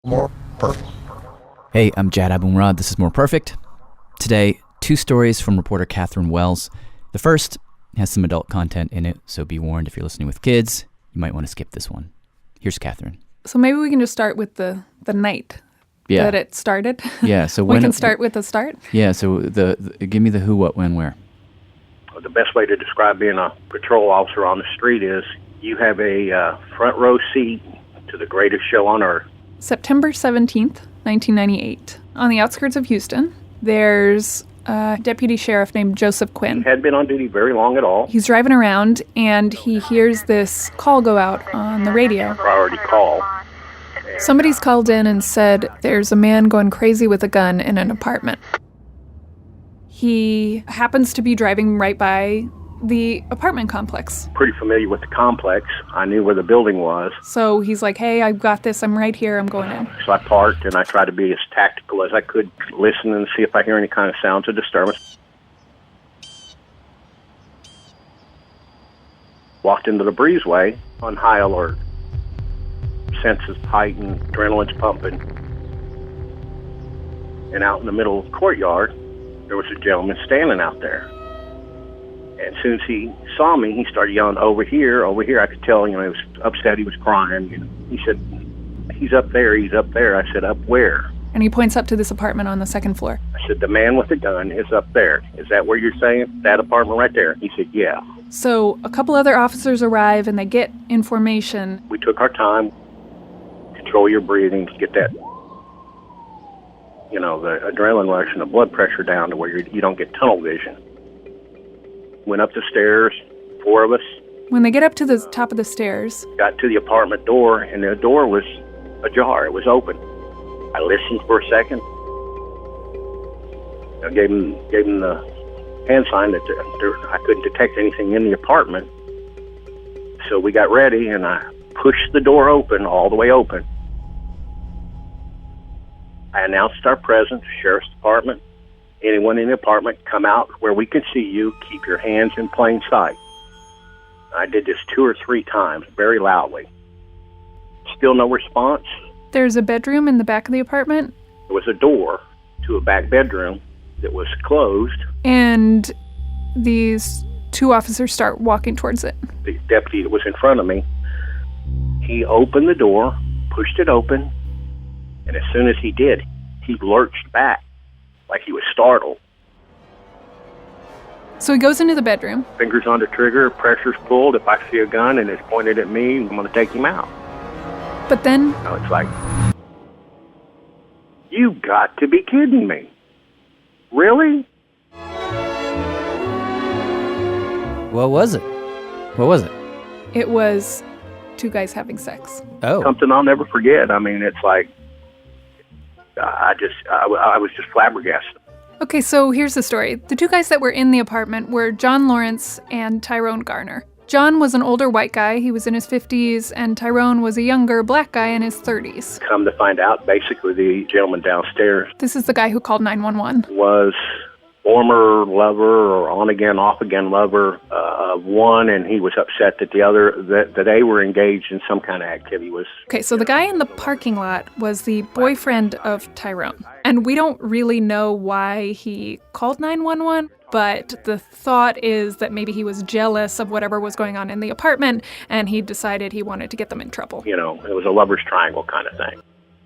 More Perfect. Hey, I'm Jad Abumrad. This is More Perfect. Today, two stories from reporter Catherine Wells. The first has some adult content in it, so be warned if you're listening with kids, you might want to skip this one. Here's Catherine. So maybe we can just start with the night that it started. Yeah, so we can start with the start. Yeah, so the give me the who, what, when, where. The best way to describe being a patrol officer on the street is you have a front row seat to the greatest show on earth. September 17th, 1998. On the outskirts of Houston, there's a deputy sheriff named Joseph Quinn. He hadn't been on duty very long at all. He's driving around, and he hears this call go out on the radio. Priority call. Somebody's called in and said there's a man going crazy with a gun in an apartment. He happens to be driving right by the apartment complex. Pretty familiar with the complex. I knew where the building was. So he's like, hey, I've got this. I'm right here. I'm going in. So I parked, and I tried to be as tactical as I could, listen and see if I hear any kind of sounds of disturbance. Walked into the breezeway on high alert. Senses heightened, adrenaline's pumping. And out in the middle of the courtyard, there was a gentleman standing out there. And as soon as he saw me, he started yelling, over here, over here. I could tell, he was upset, he was crying. He said, he's up there. I said, up where? And he points up to this apartment on the second floor. I said, the man with the gun is up there. Is that where you're saying? That apartment right there? He said, yeah. So a couple other officers arrive, and they get information. We took our time, control your breathing, get that, the adrenaline rush and the blood pressure down to where you don't get tunnel vision. Went up the stairs, four of us. When they get up to the top of the stairs, got to the apartment door, and the door was ajar. It was open. I listened for a second. I gave him the hand sign that I couldn't detect anything in the apartment. So we got ready, and I pushed the door open, all the way open. I announced our presence, Sheriff's Department. Anyone in the apartment, come out where we can see you. Keep your hands in plain sight. I did this 2 or 3 times, very loudly. Still no response. There's a bedroom in the back of the apartment. There was a door to a back bedroom that was closed. And these two officers start walking towards it. The deputy that was in front of me, he opened the door, pushed it open, and as soon as he did, he lurched back like he was startled. So he goes into the bedroom. Fingers on the trigger, pressure's pulled. If I see a gun and it's pointed at me, I'm going to take him out. But then... It's like, you got to be kidding me. Really? What was it? It was two guys having sex. Oh. Something I'll never forget. It's like, I was just flabbergasted. Okay, so here's the story. The two guys that were in the apartment were John Lawrence and Tyrone Garner. John was an older white guy. He was in his 50s, and Tyrone was a younger black guy in his 30s. Come to find out, basically, the gentleman downstairs... This is the guy who called 911. ...was former lover or on-again, off-again lover of one, and he was upset that the other, that they were engaged in some kind of activity. Okay, so the guy in the parking lot was the boyfriend of Tyrone. And we don't really know why he called 911, but the thought is that maybe he was jealous of whatever was going on in the apartment, and he decided he wanted to get them in trouble. It was a lover's triangle kind of thing.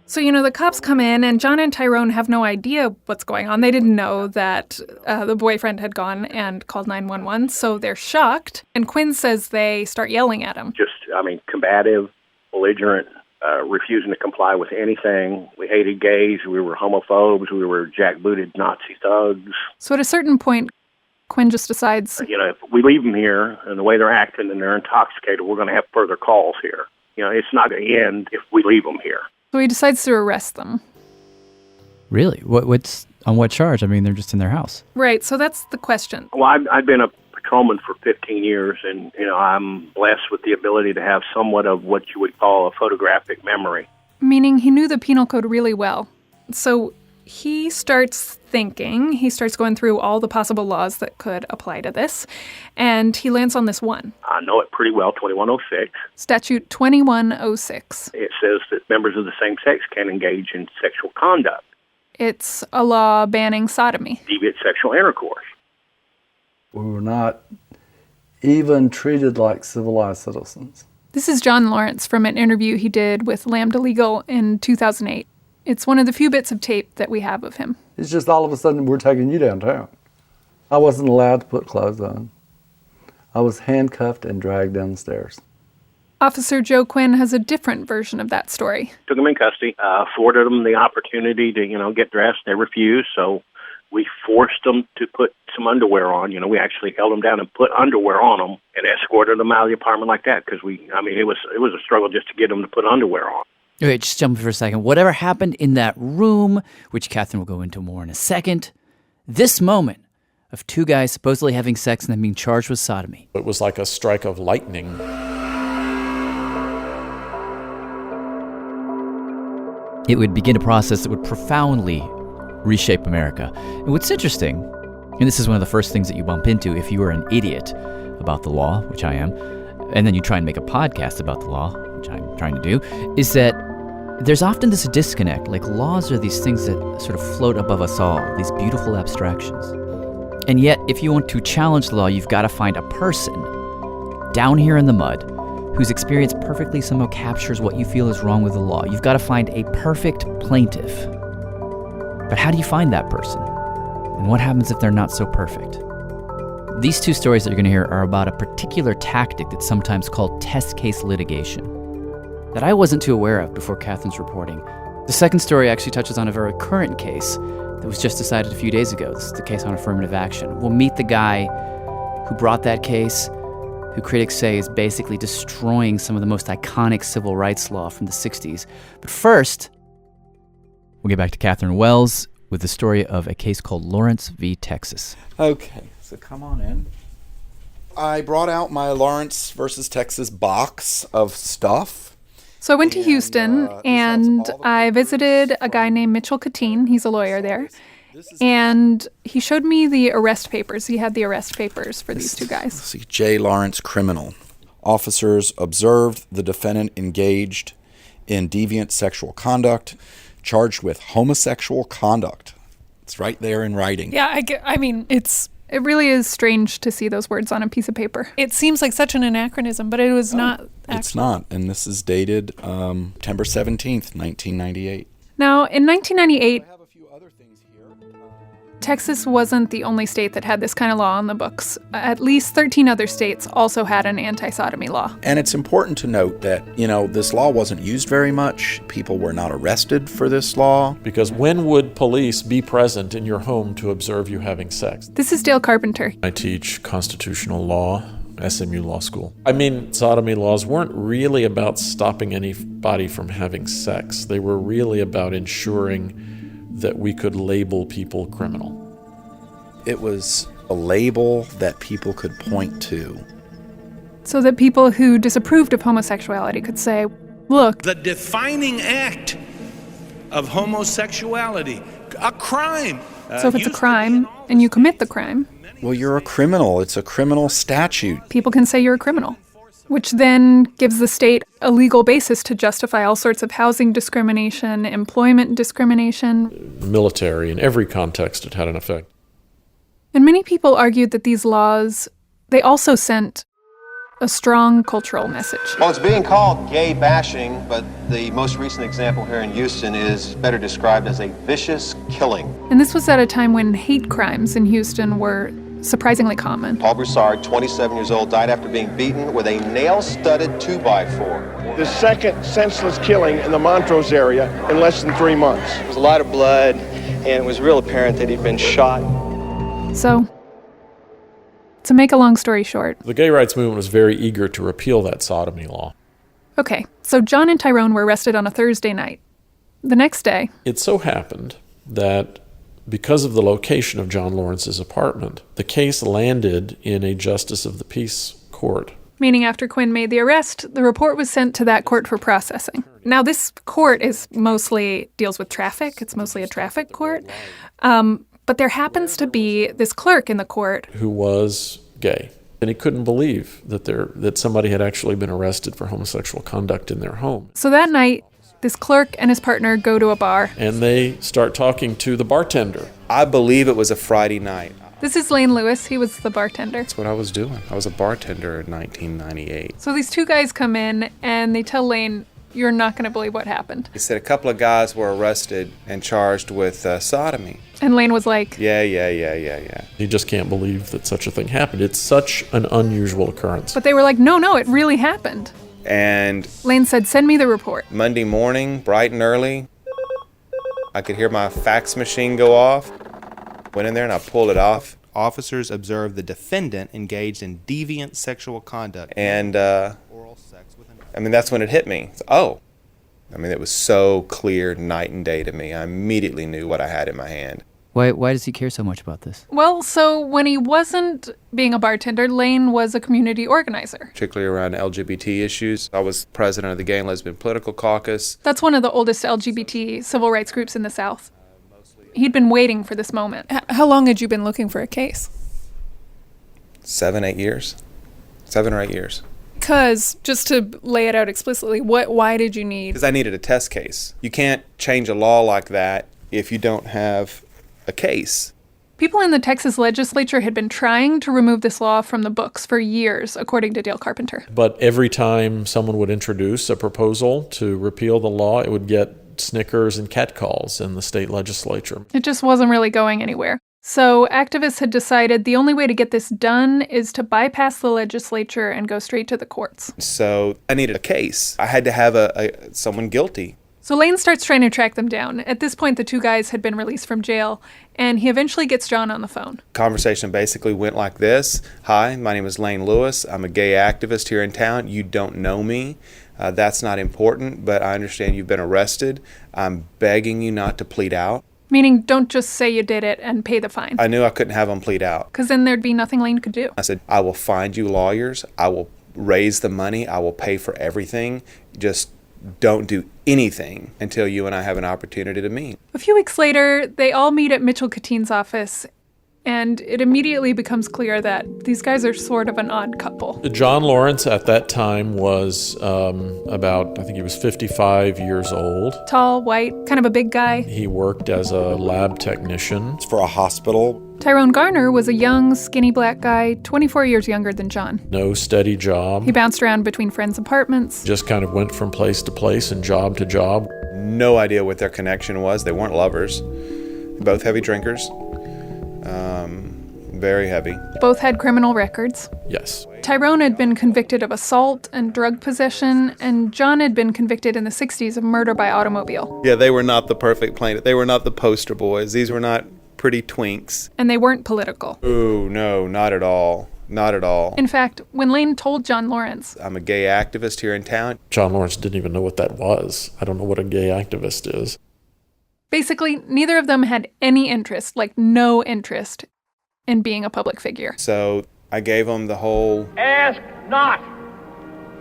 So, the cops come in, and John and Tyrone have no idea what's going on. They didn't know that the boyfriend had gone and called 911, so they're shocked. And Quinn says they start yelling at him. Combative, belligerent, refusing to comply with anything. We hated gays, we were homophobes, we were jackbooted Nazi thugs. So at a certain point, Quinn just decides... if we leave them here, and the way they're acting and they're intoxicated, we're going to have further calls here. It's not going to end if we leave them here. So he decides to arrest them. Really? What's on what charge? They're just in their house. Right, so that's the question. Well, I've been a patrolman for 15 years, and, I'm blessed with the ability to have somewhat of what you would call a photographic memory. Meaning he knew the penal code really well. So he starts thinking, he starts going through all the possible laws that could apply to this, and he lands on this one. I know it pretty well, 2106. Statute 2106. It says that members of the same sex can engage in sexual conduct. It's a law banning sodomy. Deviant sexual intercourse. We were not even treated like civilized citizens. This is John Lawrence from an interview he did with Lambda Legal in 2008. It's one of the few bits of tape that we have of him. It's just all of a sudden we're taking you downtown. I wasn't allowed to put clothes on. I was handcuffed and dragged downstairs. Officer Joe Quinn has a different version of that story. Took them in custody, afforded them the opportunity to, get dressed. They refused, so we forced them to put some underwear on. We actually held them down and put underwear on them and escorted them out of the apartment like that because it was a struggle just to get them to put underwear on. Okay, just jump for a second. Whatever happened in that room, which Catherine will go into more in a second, this moment of two guys supposedly having sex and then being charged with sodomy. It was like a strike of lightning. It would begin a process that would profoundly reshape America. And what's interesting, and this is one of the first things that you bump into if you are an idiot about the law, which I am, and then you try and make a podcast about the law, which I'm trying to do, is that there's often this disconnect. Like, laws are these things that sort of float above us all, these beautiful abstractions. And yet, if you want to challenge the law, you've got to find a person down here in the mud whose experience perfectly somehow captures what you feel is wrong with the law. You've got to find a perfect plaintiff. But how do you find that person? And what happens if they're not so perfect? These two stories that you're going to hear are about a particular tactic that's sometimes called test case litigation that I wasn't too aware of before Catherine's reporting. The second story actually touches on a very current case that was just decided a few days ago. This is the case on affirmative action. We'll meet the guy who brought that case, who critics say is basically destroying some of the most iconic civil rights law from the 60s. But first, we'll get back to Catherine Wells with the story of a case called Lawrence v. Texas. Okay, so come on in. I brought out my Lawrence versus Texas box of stuff. So I went to Houston, and I visited a guy named Mitchell Katine. He's a lawyer there. And he showed me the arrest papers. He had the arrest papers for these two guys. See, J. Lawrence, criminal. Officers observed the defendant engaged in deviant sexual conduct, charged with homosexual conduct. It's right there in writing. Yeah, it really is strange to see those words on a piece of paper. It seems like such an anachronism, but it was not. It's not, and this is dated September 17th, 1998. Now, in 1998, I have a few other things here. Texas wasn't the only state that had this kind of law on the books. At least 13 other states also had an anti-sodomy law. And it's important to note that, this law wasn't used very much. People were not arrested for this law. Because when would police be present in your home to observe you having sex? This is Dale Carpenter. I teach constitutional law, SMU Law School. Sodomy laws weren't really about stopping anybody from having sex. They were really about ensuring that we could label people criminal. It was a label that people could point to. So that people who disapproved of homosexuality could say, look, the defining act of homosexuality, a crime. So if it's a crime and you commit the crime, well, you're a criminal. It's a criminal statute. People can say you're a criminal, which then gives the state a legal basis to justify all sorts of housing discrimination, employment discrimination. Military, in every context, it had an effect. And many people argued that these laws, they also sent a strong cultural message. Well, it's being called gay bashing, but the most recent example here in Houston is better described as a vicious killing. And this was at a time when hate crimes in Houston were surprisingly common. Paul Broussard, 27 years old, died after being beaten with a nail-studded 2x4. The second senseless killing in the Montrose area in less than 3 months. There was a lot of blood, and it was real apparent that he'd been shot. So, to make a long story short, the gay rights movement was very eager to repeal that sodomy law. Okay, so John and Tyrone were arrested on a Thursday night. The next day, it so happened that because of the location of John Lawrence's apartment, the case landed in a justice of the peace court meaning after Quinn made the arrest, the report was sent to that court for processing. Now, this court deals with traffic. It's mostly a traffic court. But there happens to be this clerk in the court who was gay. And he couldn't believe that somebody had actually been arrested for homosexual conduct in their home. So that night, this clerk and his partner go to a bar. And they start talking to the bartender. I believe it was a Friday night. This is Lane Lewis. He was the bartender. That's what I was doing. I was a bartender in 1998. So these two guys come in and they tell Lane, "You're not going to believe what happened." He said a couple of guys were arrested and charged with sodomy. And Lane was like, Yeah. He just can't believe that such a thing happened. It's such an unusual occurrence. But they were like, no, it really happened. And Lane said, "Send me the report." Monday morning, bright and early, I could hear my fax machine go off. Went in there and I pulled it off. Officers observed the defendant engaged in deviant sexual conduct. And, that's when it hit me. It was so clear night and day to me. I immediately knew what I had in my hand. Why does he care so much about this? Well, so when he wasn't being a bartender, Lane was a community organizer. Particularly around LGBT issues. I was president of the Gay and Lesbian Political Caucus. That's one of the oldest LGBT civil rights groups in the South. He'd been waiting for this moment. How long had you been looking for a case? 7 or 8 years. 7 or 8 years. Because, just to lay it out explicitly, why did you need... Because I needed a test case. You can't change a law like that if you don't have a case. People in the Texas legislature had been trying to remove this law from the books for years, according to Dale Carpenter. But every time someone would introduce a proposal to repeal the law, it would get snickers and catcalls in the state legislature. It just wasn't really going anywhere. So activists had decided the only way to get this done is to bypass the legislature and go straight to the courts. So I needed a case. I had to have someone guilty. So Lane starts trying to track them down. At this point, the two guys had been released from jail, and he eventually gets John on the phone. Conversation basically went like this. Hi, my name is Lane Lewis. I'm a gay activist here in town. You don't know me. That's not important, but I understand you've been arrested. I'm begging you not to plead out. Meaning, don't just say you did it and pay the fine. I knew I couldn't have them plead out. Because then there'd be nothing Lane could do. I said, I will find you lawyers. I will raise the money. I will pay for everything. Just don't do anything until you and I have an opportunity to meet. A few weeks later, they all meet at Mitchell Kateen's office, and it immediately becomes clear that these guys are sort of an odd couple. John Lawrence at that time was I think he was 55 years old. Tall, white, kind of a big guy. He worked as a lab technician. It's for a hospital. Tyrone Garner was a young, skinny black guy, 24 years younger than John. No steady job. He bounced around between friends' apartments. Just kind of went from place to place and job to job. No idea what their connection was. They weren't lovers. Both heavy drinkers. Very heavy. Both had criminal records. Yes. Tyrone had been convicted of assault and drug possession, and John had been convicted in the 60s of murder by automobile. Yeah, they were not the perfect plaintiff. They were not the poster boys. These were not pretty twinks. And they weren't political. Ooh, no, not at all. Not at all. In fact, when Lane told John Lawrence, I'm a gay activist here in town. John Lawrence didn't even know what that was. I don't know what a gay activist is. Basically, neither of them had any interest, like no interest, in being a public figure. So I gave them the whole ask not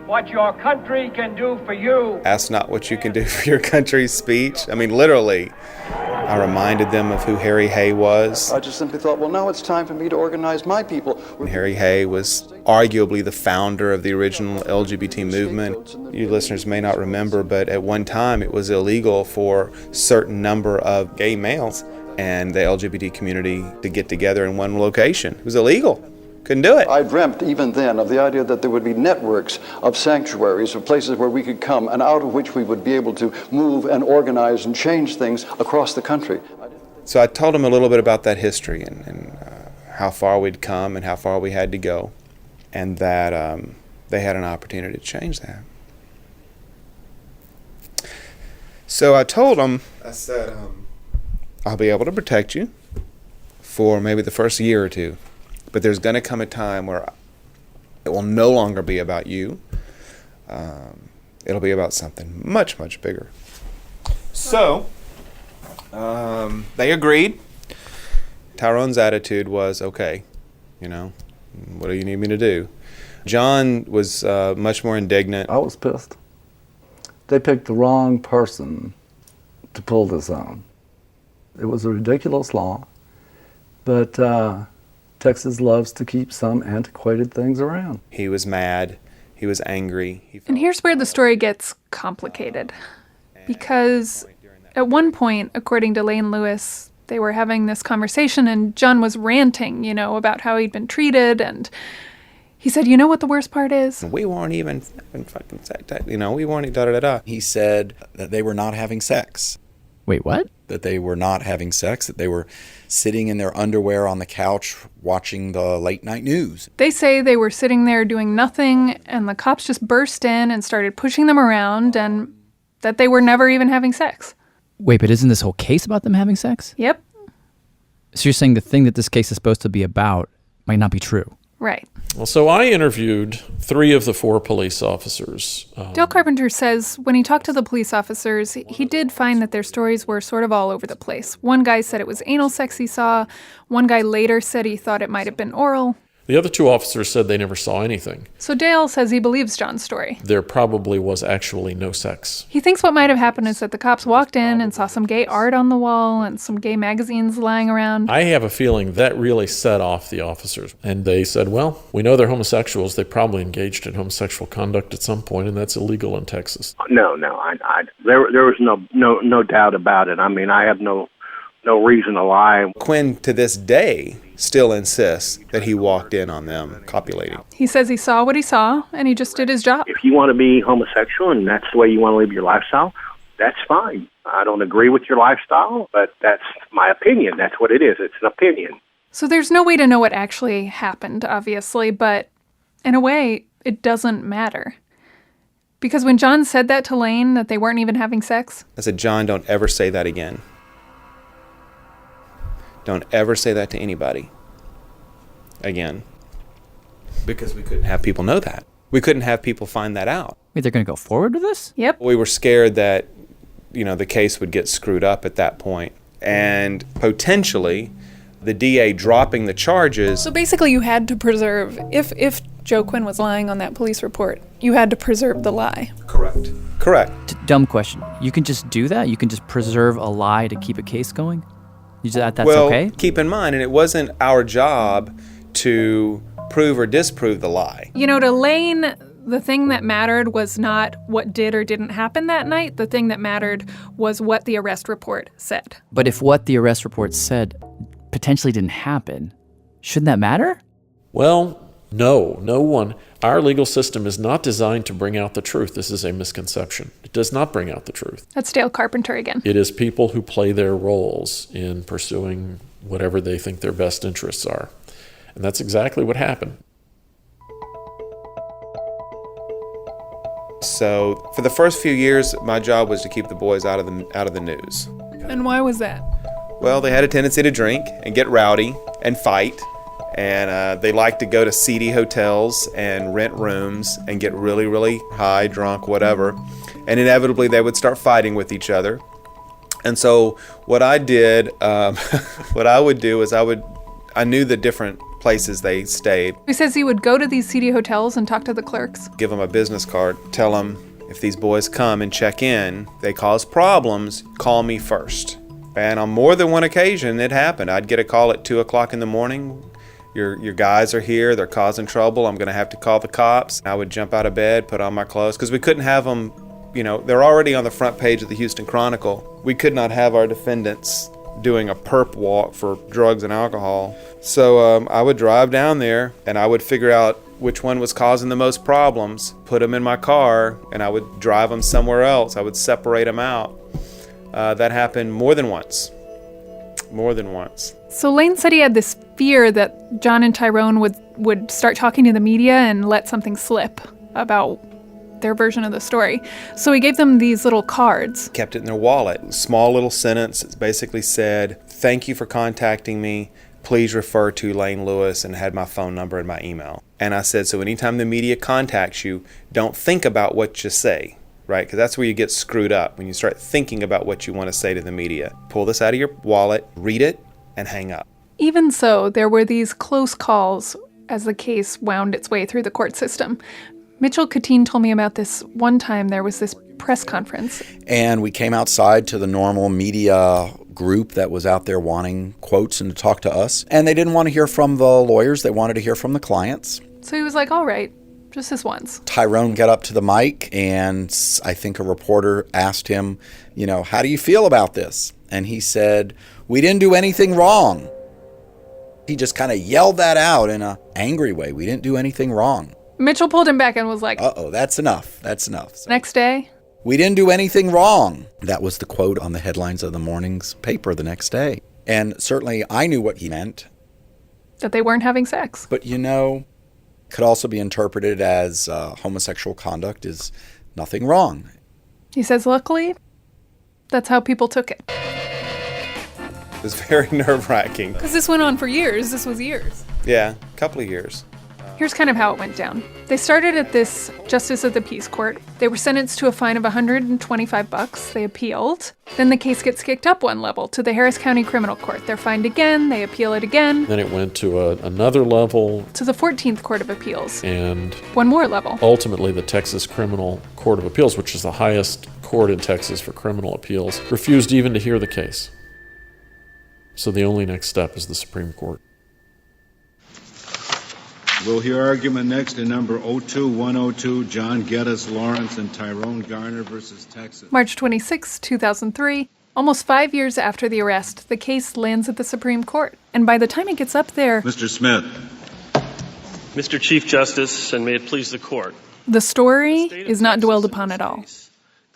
what your country can do for you. Ask not what you can do for your country speech. I mean, literally. I reminded them of who Harry Hay was. I just simply thought, well, now it's time for me to organize my people. And Harry Hay was arguably the founder of the original LGBT movement. You listeners may not remember, but at one time it was illegal for a certain number of gay males and the LGBT community to get together in one location. It was illegal. Couldn't do it. I dreamt even then of the idea that there would be networks of sanctuaries, of places where we could come and out of which we would be able to move and organize and change things across the country. So I told them a little bit about that history and how far we'd come and how far we had to go, and that they had an opportunity to change that. So I told them, I said, I'll be able to protect you for maybe the first year or two. But there's going to come a time where it will no longer be about you. It'll be about something much, much bigger. So, they agreed. Tyrone's attitude was, okay, what do you need me to do? John was much more indignant. I was pissed. They picked the wrong person to pull this on. It was a ridiculous law, but Texas loves to keep some antiquated things around. He was mad. He was angry. And here's where the story gets complicated. Because at one point, according to Lane Lewis, they were having this conversation and John was ranting, about how he'd been treated. And he said, you know what the worst part is? We weren't even fucking sex, we weren't da-da-da-da. He said that they were not having sex. Wait, what? That they were not having sex, that they were sitting in their underwear on the couch watching the late night news. They say they were sitting there doing nothing and the cops just burst in and started pushing them around and that they were never even having sex. Wait, but isn't this whole case about them having sex? Yep. So you're saying the thing that this case is supposed to be about might not be true? Right. Well, so I interviewed 3 of the 4 police officers. Dale Carpenter says when he talked to the police officers, he did find that their stories were sort of all over the place. One guy said it was anal sex he saw. One guy later said he thought it might have been oral. The other 2 officers said they never saw anything. So Dale says he believes John's story. There probably was actually no sex. He thinks what might have happened is that the cops walked in and saw some gay art on the wall and some gay magazines lying around. I have a feeling that really set off the officers. And they said, well, we know they're homosexuals. They probably engaged in homosexual conduct at some point, and that's illegal in Texas. No, there was no doubt about it. I mean, I have no reason to lie. Quinn, to this day, still insists that he walked in on them copulating. He says he saw what he saw, and he just did his job. If you want to be homosexual and that's the way you want to live your lifestyle, that's fine. I don't agree with your lifestyle, but that's my opinion. That's what it is. It's an opinion. So there's no way to know what actually happened, obviously, but in a way, it doesn't matter. Because when John said that to Lane, that they weren't even having sex, I said, John, don't ever say that again. Don't ever say that to anybody again. Because we couldn't have people know that. We couldn't have people find that out. Wait, they're going to go forward with this? Yep. We were scared that, the case would get screwed up at that point. And potentially, the DA dropping the charges. So basically you had to preserve, if Joe Quinn was lying on that police report, you had to preserve the lie. Correct. Dumb question. You can just do that? You can just preserve a lie to keep a case going? That's well, okay? Keep in mind, and it wasn't our job to prove or disprove the lie. To Lane, the thing that mattered was not what did or didn't happen that night. The thing that mattered was what the arrest report said. But if what the arrest report said potentially didn't happen, shouldn't that matter? Well, no one. Our legal system is not designed to bring out the truth. This is a misconception. It does not bring out the truth. That's Dale Carpenter again. It is people who play their roles in pursuing whatever they think their best interests are. And that's exactly what happened. So for the first few years, my job was to keep the boys out of the news. And why was that? Well, they had a tendency to drink and get rowdy and fight. And they like to go to seedy hotels and rent rooms and get really, really high, drunk, whatever. And inevitably, they would start fighting with each other. And so what I did, what I would do is I knew the different places they stayed. He says he would go to these seedy hotels and talk to the clerks. Give them a business card. Tell them if these boys come and check in, they cause problems, call me first. And on more than one occasion, it happened. I'd get a call at 2 o'clock in the morning. Your guys are here, they're causing trouble, I'm going to have to call the cops. I would jump out of bed, put on my clothes, because we couldn't have them, they're already on the front page of the Houston Chronicle. We could not have our defendants doing a perp walk for drugs and alcohol. So I would drive down there, and I would figure out which one was causing the most problems, put them in my car, and I would drive them somewhere else. I would separate them out. That happened more than once. So Lane said he had this fear that John and Tyrone would start talking to the media and let something slip about their version of the story. So he gave them these little cards. Kept it in their wallet. Small little sentence. It basically said, "Thank you for contacting me. Please refer to Lane Lewis," and had my phone number and my email. And I said, so anytime the media contacts you, don't think about what you say. Right? Because that's where you get screwed up, when you start thinking about what you want to say to the media. Pull this out of your wallet, read it, and hang up. Even so, there were these close calls as the case wound its way through the court system. Mitchell Katine told me about this one time there was this press conference. And we came outside to the normal media group that was out there wanting quotes and to talk to us. And they didn't want to hear from the lawyers. They wanted to hear from the clients. So he was like, all right, just this once. Tyrone got up to the mic, and I think a reporter asked him, how do you feel about this? And he said, we didn't do anything wrong. He just kind of yelled that out in an angry way. We didn't do anything wrong. Mitchell pulled him back and was like, uh-oh, that's enough. That's enough. So, next day, we didn't do anything wrong. That was the quote on the headlines of the morning's paper the next day. And certainly I knew what he meant. That they weren't having sex. But could also be interpreted as homosexual conduct is nothing wrong. He says, luckily, that's how people took it. It was very nerve-wracking. Because this went on for years. This was years. Yeah, a couple of years. Here's kind of how it went down. They started at this Justice of the Peace Court. They were sentenced to a fine of $125. They appealed. Then the case gets kicked up one level to the Harris County Criminal Court. They're fined again. They appeal it again. Then it went to another level. To the 14th Court of Appeals. And one more level. Ultimately, the Texas Criminal Court of Appeals, which is the highest court in Texas for criminal appeals, refused even to hear the case. So the only next step is the Supreme Court. We'll hear argument next in number 02102, John Geddes Lawrence and Tyrone Garner versus Texas. March 26, 2003, almost 5 years after the arrest, the case lands at the Supreme Court. And by the time it gets up there... Mr. Smith. Mr. Chief Justice, and may it please the court. The story is not dwelled upon at all.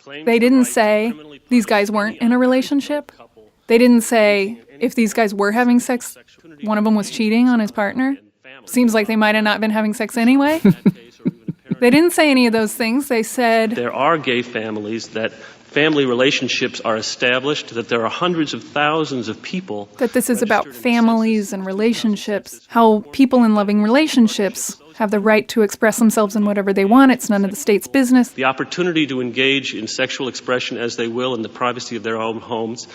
They didn't say these guys weren't in a relationship. They didn't say if these guys were having sex, one of them was cheating on his partner. Seems like they might have not been having sex anyway. They didn't say any of those things. They said there are gay families, that family relationships are established, that there are hundreds of thousands of people. That this is about families and relationships, how people in loving relationships have the right to express themselves in whatever they want. It's none of the state's business. The opportunity to engage in sexual expression as they will in the privacy of their own homes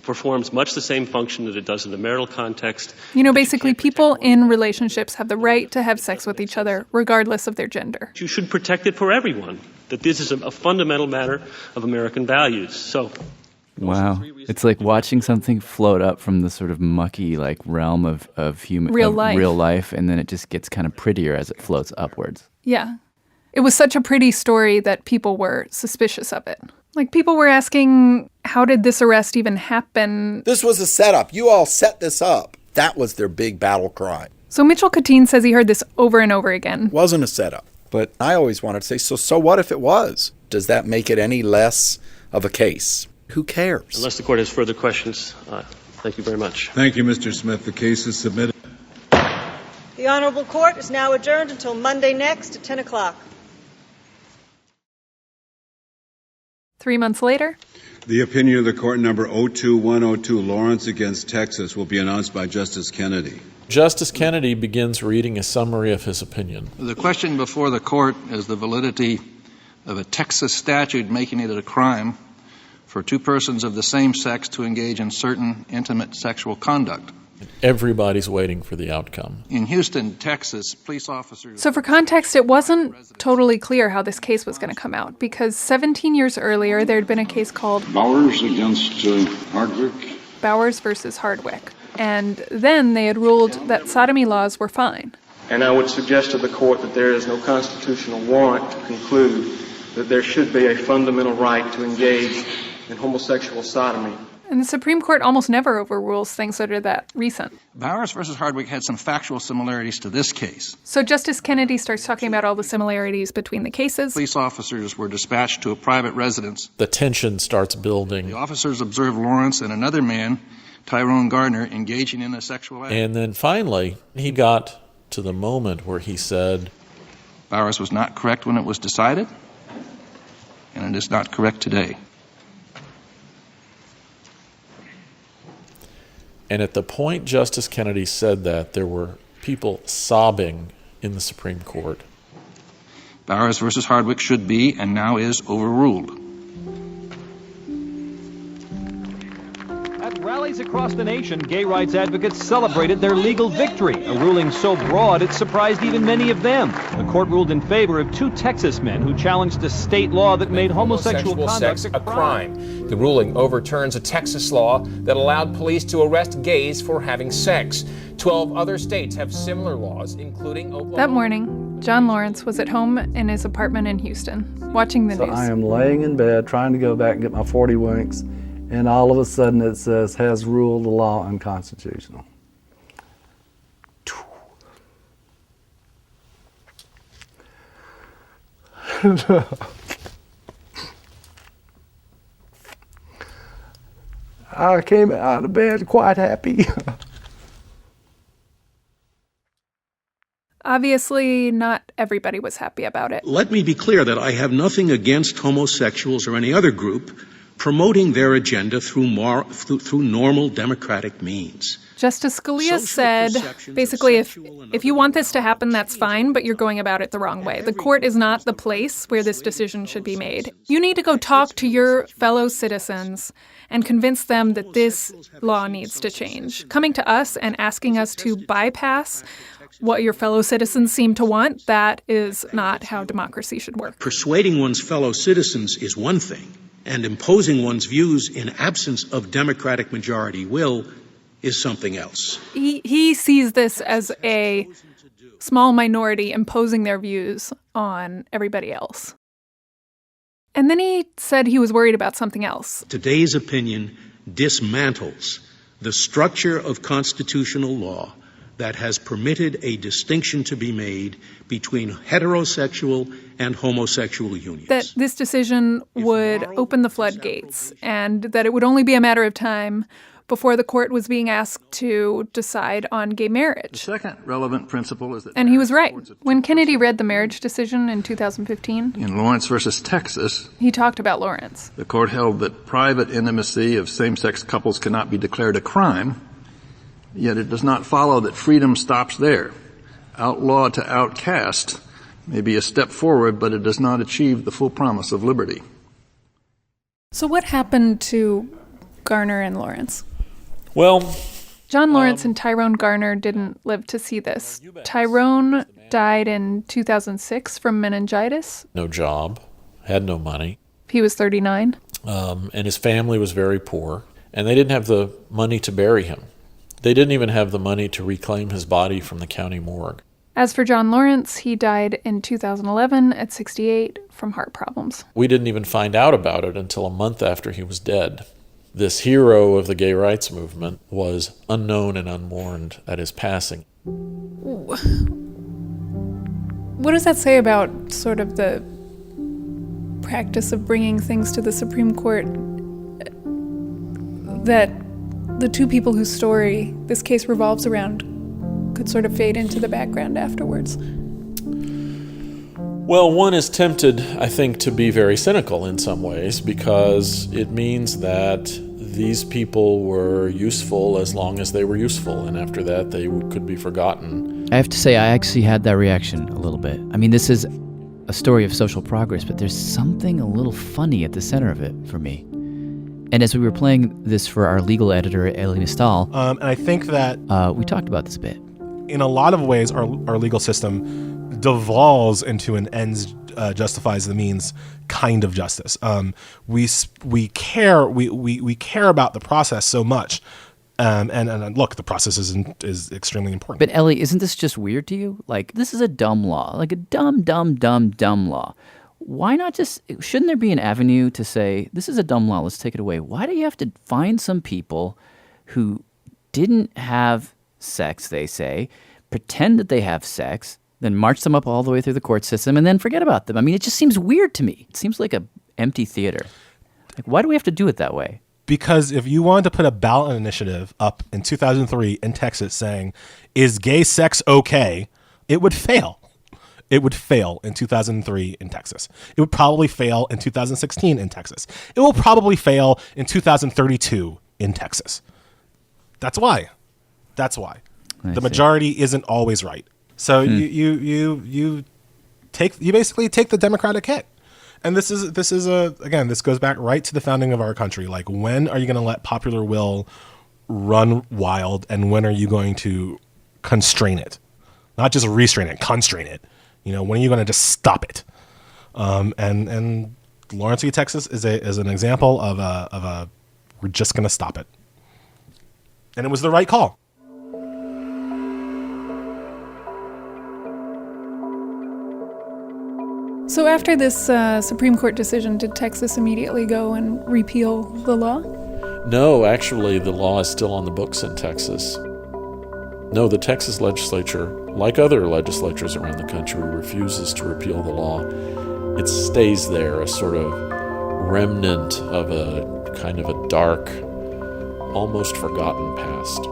performs much the same function that it does in the marital context. Basically, people in relationships have the right to have sex with each other, regardless of their gender. You should protect it for everyone, that this is a fundamental matter of American values. So, wow. It's like watching something float up from the sort of mucky realm of human real life, and then it just gets kind of prettier as it floats upwards. Yeah. It was such a pretty story that people were suspicious of it. People were asking, how did this arrest even happen? This was a setup. You all set this up. That was their big battle cry. So Mitchell Katine says he heard this over and over again. It wasn't a setup. But I always wanted to say, so what if it was? Does that make it any less of a case? Who cares? Unless the court has further questions, thank you very much. Thank you, Mr. Smith. The case is submitted. The Honorable Court is now adjourned until Monday next at 10 o'clock. 3 months later, the opinion of the court number 02102, Lawrence against Texas, will be announced by Justice Kennedy. Justice Kennedy begins reading a summary of his opinion. The question before the court is the validity of a Texas statute making it a crime for two persons of the same sex to engage in certain intimate sexual conduct. Everybody's waiting for the outcome. In Houston, Texas, police officers... So for context, it wasn't totally clear how this case was going to come out, because 17 years earlier, there had been a case called Bowers against Hardwick. Bowers versus Hardwick. And then they had ruled that sodomy laws were fine. And I would suggest to the court that there is no constitutional warrant to conclude that there should be a fundamental right to engage in homosexual sodomy. And the Supreme Court almost never overrules things that are that recent. Bowers versus Hardwick had some factual similarities to this case. So Justice Kennedy starts talking about all the similarities between the cases. Police officers were dispatched to a private residence. The tension starts building. The officers observed Lawrence and another man, Tyrone Garner, engaging in a sexual act. And then finally, he got to the moment where he said, Bowers was not correct when it was decided, and it is not correct today. And at the point Justice Kennedy said that, there were people sobbing in the Supreme Court. Bowers versus Hardwick should be, and now is, overruled. At rallies across the nation, gay rights advocates celebrated their legal victory, a ruling so broad it surprised even many of them. The court ruled in favor of 2 Texas men who challenged a state law that made homosexual conduct sex a crime. The ruling overturns a Texas law that allowed police to arrest gays for having sex. 12 other states have similar laws, including Oklahoma. That morning, John Lawrence was at home in his apartment in Houston, watching the So news. I am laying in bed trying to go back and get my 40 winks, and all of a sudden it says, has ruled the law unconstitutional. I came out of bed quite happy. Obviously, not everybody was happy about it. Let me be clear that I have nothing against homosexuals or any other group promoting their agenda through normal democratic means. Justice Scalia said, basically, if you want this to happen, that's fine, but you're going about it the wrong way. The court is not the place where this decision should be made. You need to go talk to your fellow citizens and convince them that this law needs to change. Coming to us and asking us to bypass what your fellow citizens seem to want, that is not how democracy should work. Persuading one's fellow citizens is one thing, and imposing one's views in absence of democratic majority will is something else. He sees this as a small minority imposing their views on everybody else. And then he said he was worried about something else. Today's opinion dismantles the structure of constitutional law that has permitted a distinction to be made between heterosexual and homosexual unions. That this decision would open the floodgates and that it would only be a matter of time before the court was being asked to decide on gay marriage. The second relevant principle is that... And he was right. When Kennedy read the marriage decision in 2015... in Lawrence versus Texas... he talked about Lawrence. The court held that private intimacy of same-sex couples cannot be declared a crime, yet it does not follow that freedom stops there. Outlaw to outcast may be a step forward, but it does not achieve the full promise of liberty. So what happened to Garner and Lawrence? Well, John Lawrence and Tyrone Garner didn't live to see this. Tyrone died in 2006 from meningitis. No job, had no money. He was 39. And his family was very poor, and they didn't have the money to bury him. They didn't even have the money to reclaim his body from the county morgue. As for John Lawrence, he died in 2011 at 68 from heart problems. We didn't even find out about it until a month after he was dead. This hero of the gay rights movement was unknown and unmourned at his passing. What does that say about sort of the practice of bringing things to the Supreme Court that the two people whose story this case revolves around could sort of fade into the background afterwards? Well, one is tempted, I think, to be very cynical in some ways because it means that these people were useful as long as they were useful, and after that they could be forgotten. I have to say, I actually had that reaction a little bit. I mean, this is a story of social progress, but there's something a little funny at the center of it for me. And as we were playing this for our legal editor, Elena Stahl, and I think that we talked about this a bit. In a lot of ways, our legal system devolves into an ends justifies the means kind of justice. We care about the process so much, and look, the process is extremely important. But Ellie, isn't this just weird to you? Like, this is a dumb law, like a dumb law. Why not just, shouldn't there be an avenue to say, this is a dumb law, let's take it away? Why do you have to find some people who didn't have sex, they say, pretend that they have sex, then march them up all the way through the court system, and then forget about them? I mean, it just seems weird to me. It seems like an empty theater. Like, why do we have to do it that way? Because if you wanted to put a ballot initiative up in 2003 in Texas saying, is gay sex okay, it would fail. It would fail in 2003 in Texas. It would probably fail in 2016 in Texas. It will probably fail in 2032 in Texas. That's why. The majority isn't always right. So you basically take the Democratic hit. And this goes back right to the founding of our country. Like, when are you going to let popular will run wild, and when are you going to constrain it? Not just restrain it, constrain it. When are you going to just stop it? And Lawrence v. Texas is an example of a we're just going to stop it. And it was the right call. So after this Supreme Court decision, did Texas immediately go and repeal the law? No, actually, the law is still on the books in Texas. No, the Texas legislature, like other legislatures around the country, refuses to repeal the law. It stays there, a sort of remnant of a kind of a dark, almost forgotten past.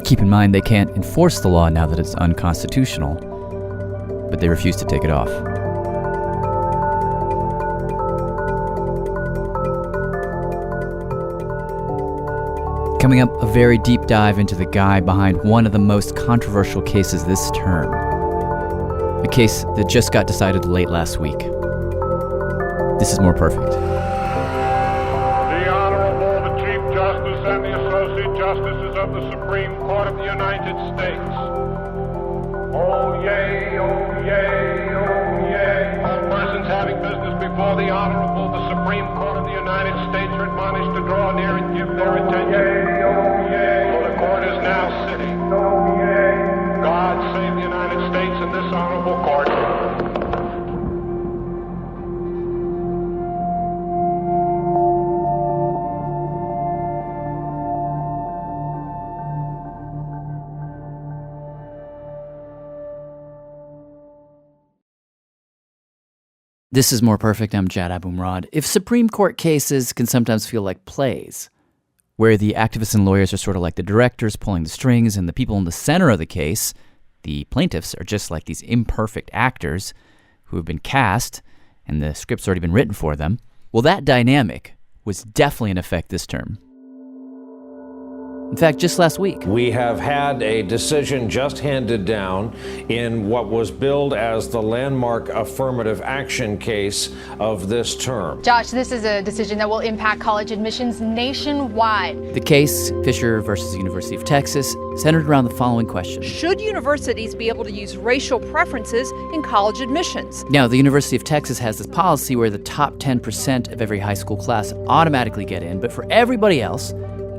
Keep in mind, they can't enforce the law now that it's unconstitutional, but they refuse to take it off. Coming up, a very deep dive into the guy behind one of the most controversial cases this term. A case that just got decided late last week. This is More Perfect. The Honorable, the Chief Justice and the Associate Justices of the Supreme Court of the United States. Oh, yay, oh, yay, oh, yay. All persons having business before the Honorable, the Supreme Court of the United States are admonished to draw near and give their attention. Yay, oh, yay. For the court is now sitting. Oh, yay. God save the United States and this Honorable Court. This is More Perfect. I'm Jad Abumrad. If Supreme Court cases can sometimes feel like plays, where the activists and lawyers are sort of like the directors pulling the strings, and the people in the center of the case, the plaintiffs, are just like these imperfect actors who have been cast, and the script's already been written for them, well, that dynamic was definitely in effect this term. In fact, just last week, we have had a decision just handed down in what was billed as the landmark affirmative action case of this term. Josh, this is a decision that will impact college admissions nationwide. The case, Fisher versus the University of Texas, centered around the following question. Should universities be able to use racial preferences in college admissions? Now, the University of Texas has this policy where the top 10% of every high school class automatically get in, but for everybody else,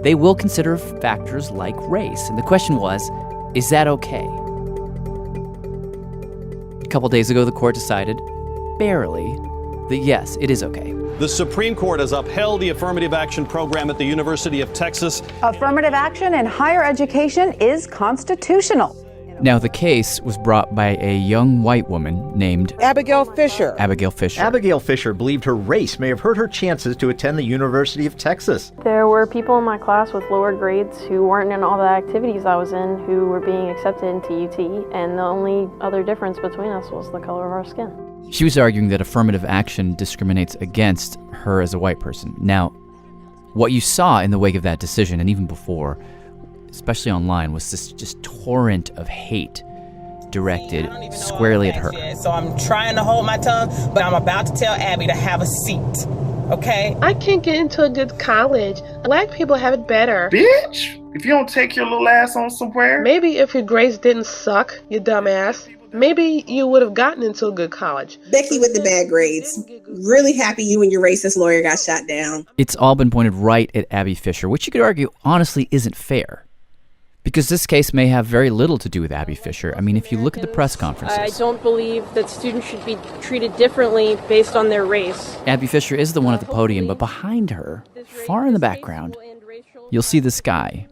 they will consider factors like race. And the question was, is that okay? A couple days ago, the court decided, barely, that yes, it is okay. The Supreme Court has upheld the affirmative action program at the University of Texas. Affirmative action in higher education is constitutional. Now, the case was brought by a young white woman named Abigail Fisher. Abigail Fisher. Abigail Fisher believed her race may have hurt her chances to attend the University of Texas. There were people in my class with lower grades who weren't in all the activities I was in who were being accepted into UT, and the only other difference between us was the color of our skin. She was arguing that affirmative action discriminates against her as a white person. Now, what you saw in the wake of that decision, and even before, especially online, was this just torrent of hate directed squarely at her. So I'm trying to hold my tongue, but I'm about to tell Abby to have a seat, okay? I can't get into a good college. Black people have it better. Bitch, if you don't take your little ass on somewhere. Maybe if your grades didn't suck, you dumbass, maybe you would have gotten into a good college. Becky with the bad grades. Really happy you and your racist lawyer got shot down. It's all been pointed right at Abby Fisher, which you could argue honestly isn't fair. Because this case may have very little to do with Abby Fisher. I mean, if you look at the press conferences... I don't believe that students should be treated differently based on their race. Abby Fisher is the one at the podium, but behind her, far in the background, you'll see this guy.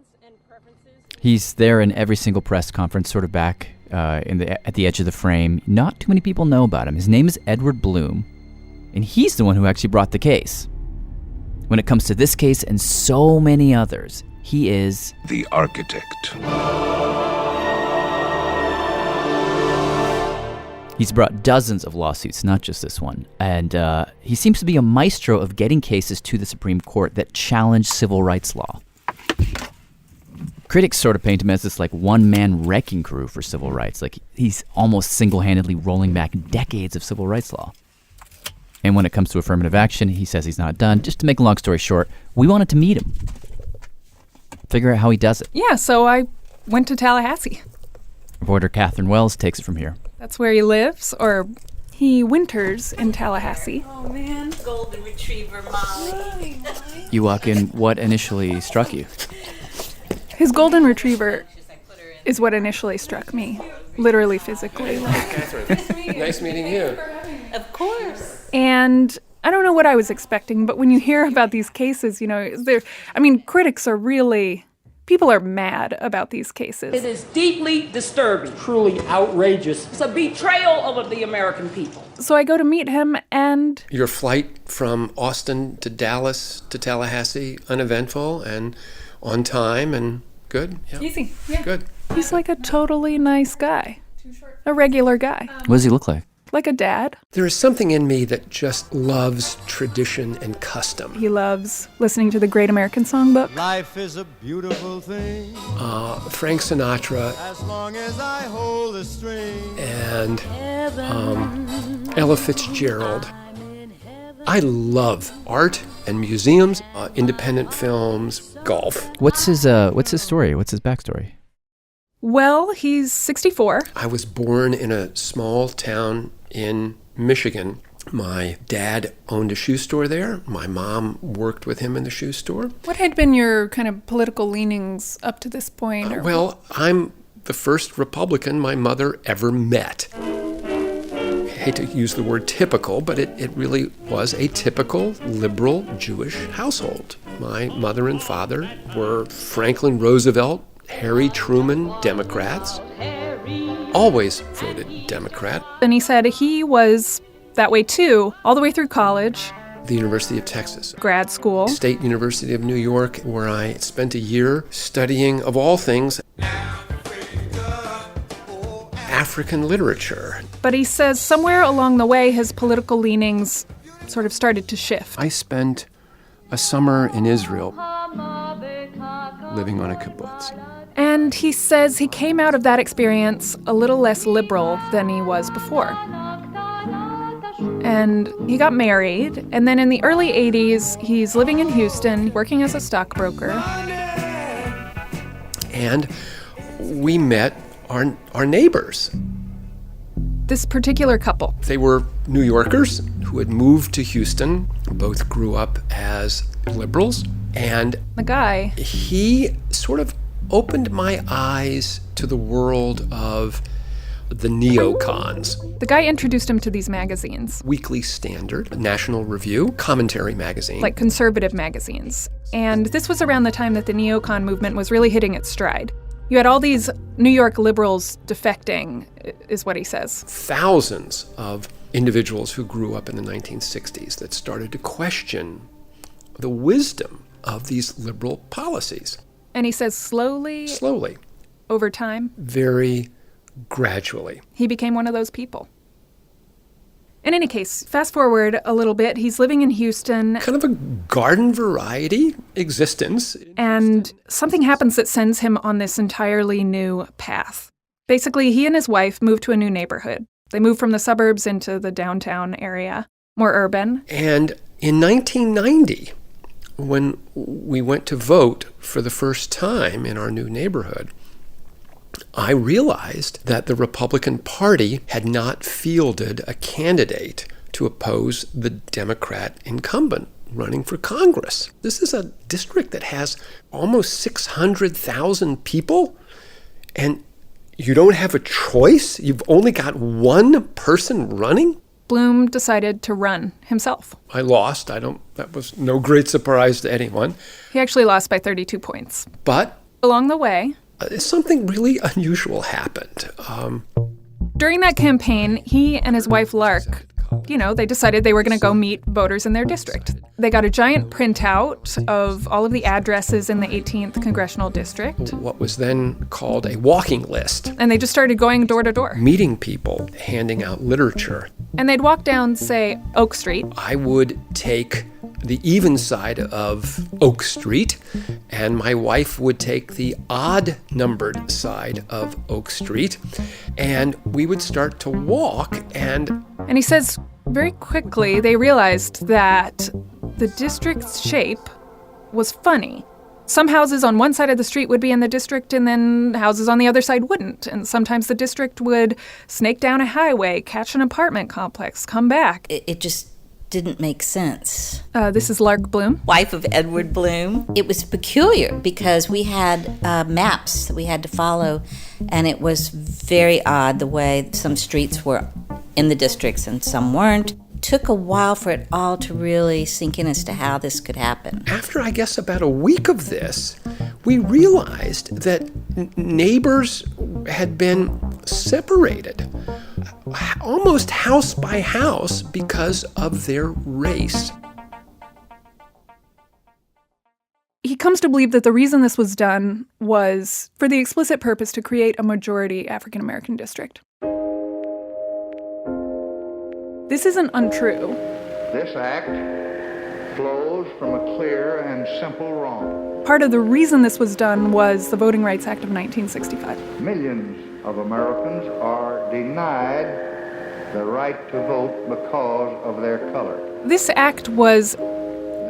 He's there in every single press conference, sort of back at the edge of the frame. Not too many people know about him. His name is Edward Blum, and he's the one who actually brought the case. When it comes to this case and so many others, he is the architect. He's brought dozens of lawsuits, not just this one. And he seems to be a maestro of getting cases to the Supreme Court that challenge civil rights law. Critics sort of paint him as this like one-man wrecking crew for civil rights. Like he's almost single-handedly rolling back decades of civil rights law. And when it comes to affirmative action, he says he's not done. Just to make a long story short, we wanted to meet him. Figure out how he does it. Yeah, so I went to Tallahassee. Reporter Catherine Wells takes it from here. That's where he lives, or he winters in Tallahassee. Oh, man. Golden Retriever, Molly. You walk in, what initially struck you? His golden retriever is what initially struck me, literally physically. Catherine, nice meeting you. Of course. And I don't know what I was expecting, but when you hear about these cases, critics are really, people are mad about these cases. It is deeply disturbing, truly outrageous. It's a betrayal of the American people. So I go to meet him, and Your flight from Austin to Dallas to Tallahassee, uneventful and on time and good? Yeah. Easy, yeah. Good. He's like a totally nice guy, a regular guy. What does he look like? Like a dad. There is something in me that just loves tradition and custom. He loves listening to the Great American Songbook. Life is a beautiful thing. Frank Sinatra. As long as I hold the string. And Ella Fitzgerald. I love art and museums, independent films, golf. What's his story? What's his backstory? Well, he's 64. I was born in a small town in Michigan. My dad owned a shoe store there. My mom worked with him in the shoe store. What had been your kind of political leanings up to this point? Well, I'm the first Republican my mother ever met. I hate to use the word typical, but it really was a typical liberal Jewish household. My mother and father were Franklin Roosevelt, Harry Truman Democrats. Always voted Democrat. And he said he was that way too, all the way through college. The University of Texas. Grad school. State University of New York, where I spent a year studying, of all things, African literature. But he says somewhere along the way, his political leanings sort of started to shift. I spent a summer in Israel, living on a kibbutz. And he says he came out of that experience a little less liberal than he was before. And he got married, and then in the early 80s, he's living in Houston, working as a stockbroker. And we met our neighbors. This particular couple. They were New Yorkers who had moved to Houston. Both grew up as liberals. And the guy, he sort of opened my eyes to the world of the neocons. The guy introduced him to these magazines. Weekly Standard, National Review, Commentary magazine. Like conservative magazines. And this was around the time that the neocon movement was really hitting its stride. You had all these New York liberals defecting, is what he says. Thousands of individuals who grew up in the 1960s that started to question the wisdom of these liberal policies. And he says slowly, over time, very gradually, he became one of those people. In any case, fast forward a little bit, he's living in Houston. Kind of a garden variety existence. And something happens that sends him on this entirely new path. Basically, he and his wife moved to a new neighborhood. They moved from the suburbs into the downtown area, more urban. And in 1990, when we went to vote for the first time in our new neighborhood, I realized that the Republican Party had not fielded a candidate to oppose the Democrat incumbent running for Congress. This is a district that has almost 600,000 people, and you don't have a choice? You've only got one person running? Blum decided to run himself. I lost. That was no great surprise to anyone. He actually lost by 32 points. But along the way, something really unusual happened. During that campaign, he and his wife Lark, they decided they were going to go meet voters in their district. They got a giant printout of all of the addresses in the 18th Congressional District. What was then called a walking list. And they just started going door to door. Meeting people, handing out literature. And they'd walk down, say, Oak Street. I would take the even side of Oak Street, and my wife would take the odd-numbered side of Oak Street, and we would start to walk, and he says very quickly they realized that the district's shape was funny. Some houses on one side of the street would be in the district, and then houses on the other side wouldn't. And sometimes the district would snake down a highway, catch an apartment complex, come back. It just didn't make sense. This is Lark Blum, wife of Edward Blum. It was peculiar because we had maps that we had to follow, and it was very odd the way some streets were in the districts and some weren't. Took a while for it all to really sink in as to how this could happen. After, I guess, about a week of this, we realized that neighbors had been separated, almost house by house, because of their race. He comes to believe that the reason this was done was for the explicit purpose to create a majority African American district. This isn't untrue. This act flows from a clear and simple wrong. Part of the reason this was done was the Voting Rights Act of 1965. Millions of Americans are denied the right to vote because of their color. This act was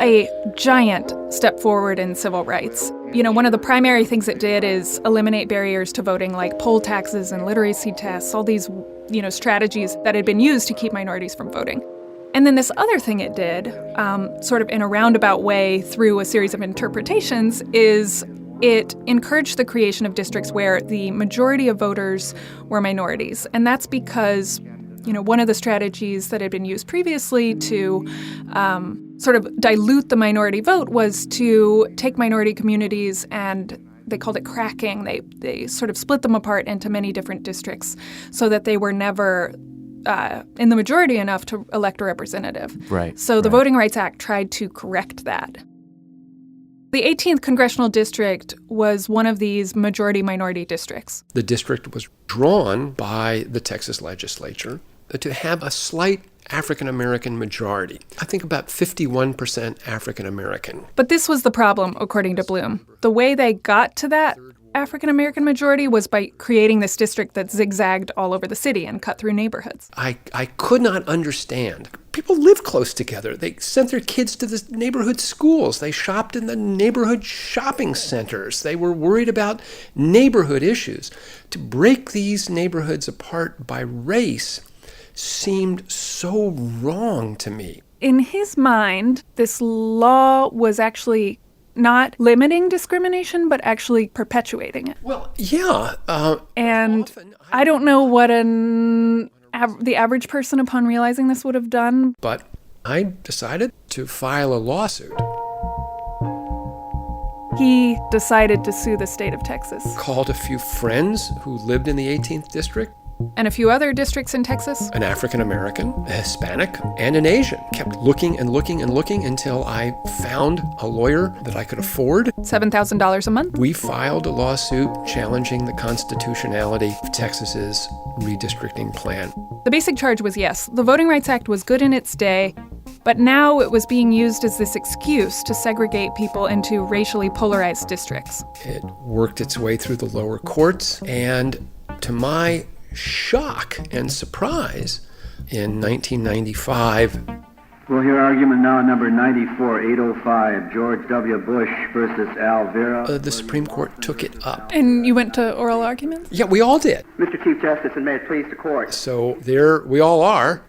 a giant step forward in civil rights. You know, one of the primary things it did is eliminate barriers to voting, like poll taxes and literacy tests, all these, strategies that had been used to keep minorities from voting. And then this other thing it did, sort of in a roundabout way through a series of interpretations, is it encouraged the creation of districts where the majority of voters were minorities. And that's because, one of the strategies that had been used previously to sort of dilute the minority vote was to take minority communities, and they called it cracking. They sort of split them apart into many different districts so that they were never in the majority enough to elect a representative. Right. So the Voting Rights Act tried to correct that. The 18th Congressional District was one of these majority-minority districts. The district was drawn by the Texas legislature to have a slight African-American majority. I think about 51% African-American. But this was the problem, according to Blum. The way they got to that African-American majority was by creating this district that zigzagged all over the city and cut through neighborhoods. I could not understand. People live close together. They sent their kids to the neighborhood schools. They shopped in the neighborhood shopping centers. They were worried about neighborhood issues. To break these neighborhoods apart by race seemed so wrong to me. In his mind, this law was actually not limiting discrimination, but actually perpetuating it. Well, yeah. And I don't know what the average person upon realizing this would have done. But I decided to file a lawsuit. He decided to sue the state of Texas. Called a few friends who lived in the 18th district. And a few other districts in Texas. An African-American, a Hispanic, and an Asian. Kept looking and looking and looking until I found a lawyer that I could afford. $7,000 a month. We filed a lawsuit challenging the constitutionality of Texas's redistricting plan. The basic charge was, yes, the Voting Rights Act was good in its day, but now it was being used as this excuse to segregate people into racially polarized districts. It worked its way through the lower courts, and to my shock and surprise, in 1995. We'll hear argument now number 94-805, George W. Bush versus Al Vera. The Supreme Court took it up. And you went to oral arguments? Yeah, we all did. Mr. Chief Justice, and may it please the court. So there we all are.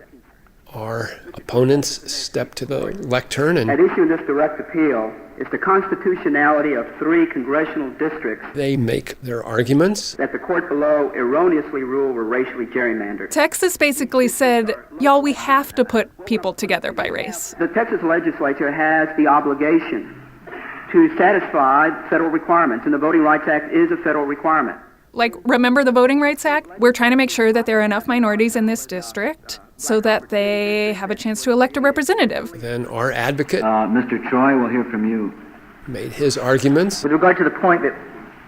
Our opponents step to the lectern and... At issue in this direct appeal is the constitutionality of 3 congressional districts. They make their arguments. That the court below erroneously ruled were racially gerrymandered. Texas basically said, y'all, we have to put people together by race. The Texas legislature has the obligation to satisfy federal requirements, and the Voting Rights Act is a federal requirement. Like, remember the Voting Rights Act? We're trying to make sure that there are enough minorities in this district so that they have a chance to elect a representative. Then our advocate, Mr. Choi, we'll hear from you. Made his arguments. With regard to the point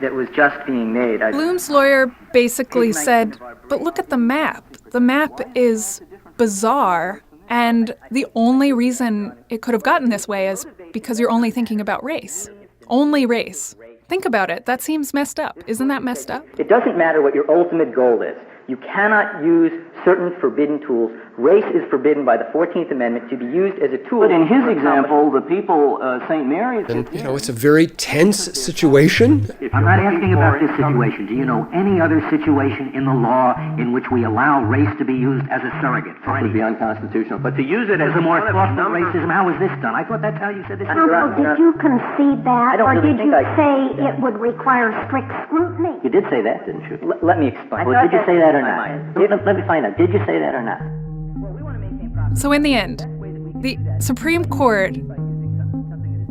that was just being made, Blum's lawyer basically said, but look at the map. The map is bizarre, And the only reason it could have gotten this way is because you're only thinking about race. Only race. Think about it. That seems messed up. Isn't that messed up? It doesn't matter what your ultimate goal is. You cannot use certain forbidden tools. Race is forbidden by the 14th Amendment to be used as a tool. But in his example, the people, St. Mary's... And, it's a very tense situation. I'm not asking about this situation. Do you know any other situation in the law in which we allow race to be used as a surrogate for anything? It would be unconstitutional. But to use it as a more thoughtful racism, how was this done? I thought that's how you said this. Counsel, did you concede that, or did you say it would require strict scrutiny? You did say that, didn't you? Let me explain. Well, did you say that or not? Let me find out. Did you say that or not? So in the end, the Supreme Court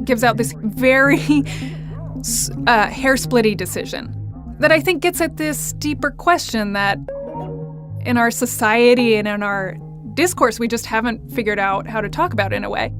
gives out this very hair-splitty decision that I think gets at this deeper question that in our society and in our discourse, we just haven't figured out how to talk about in a way.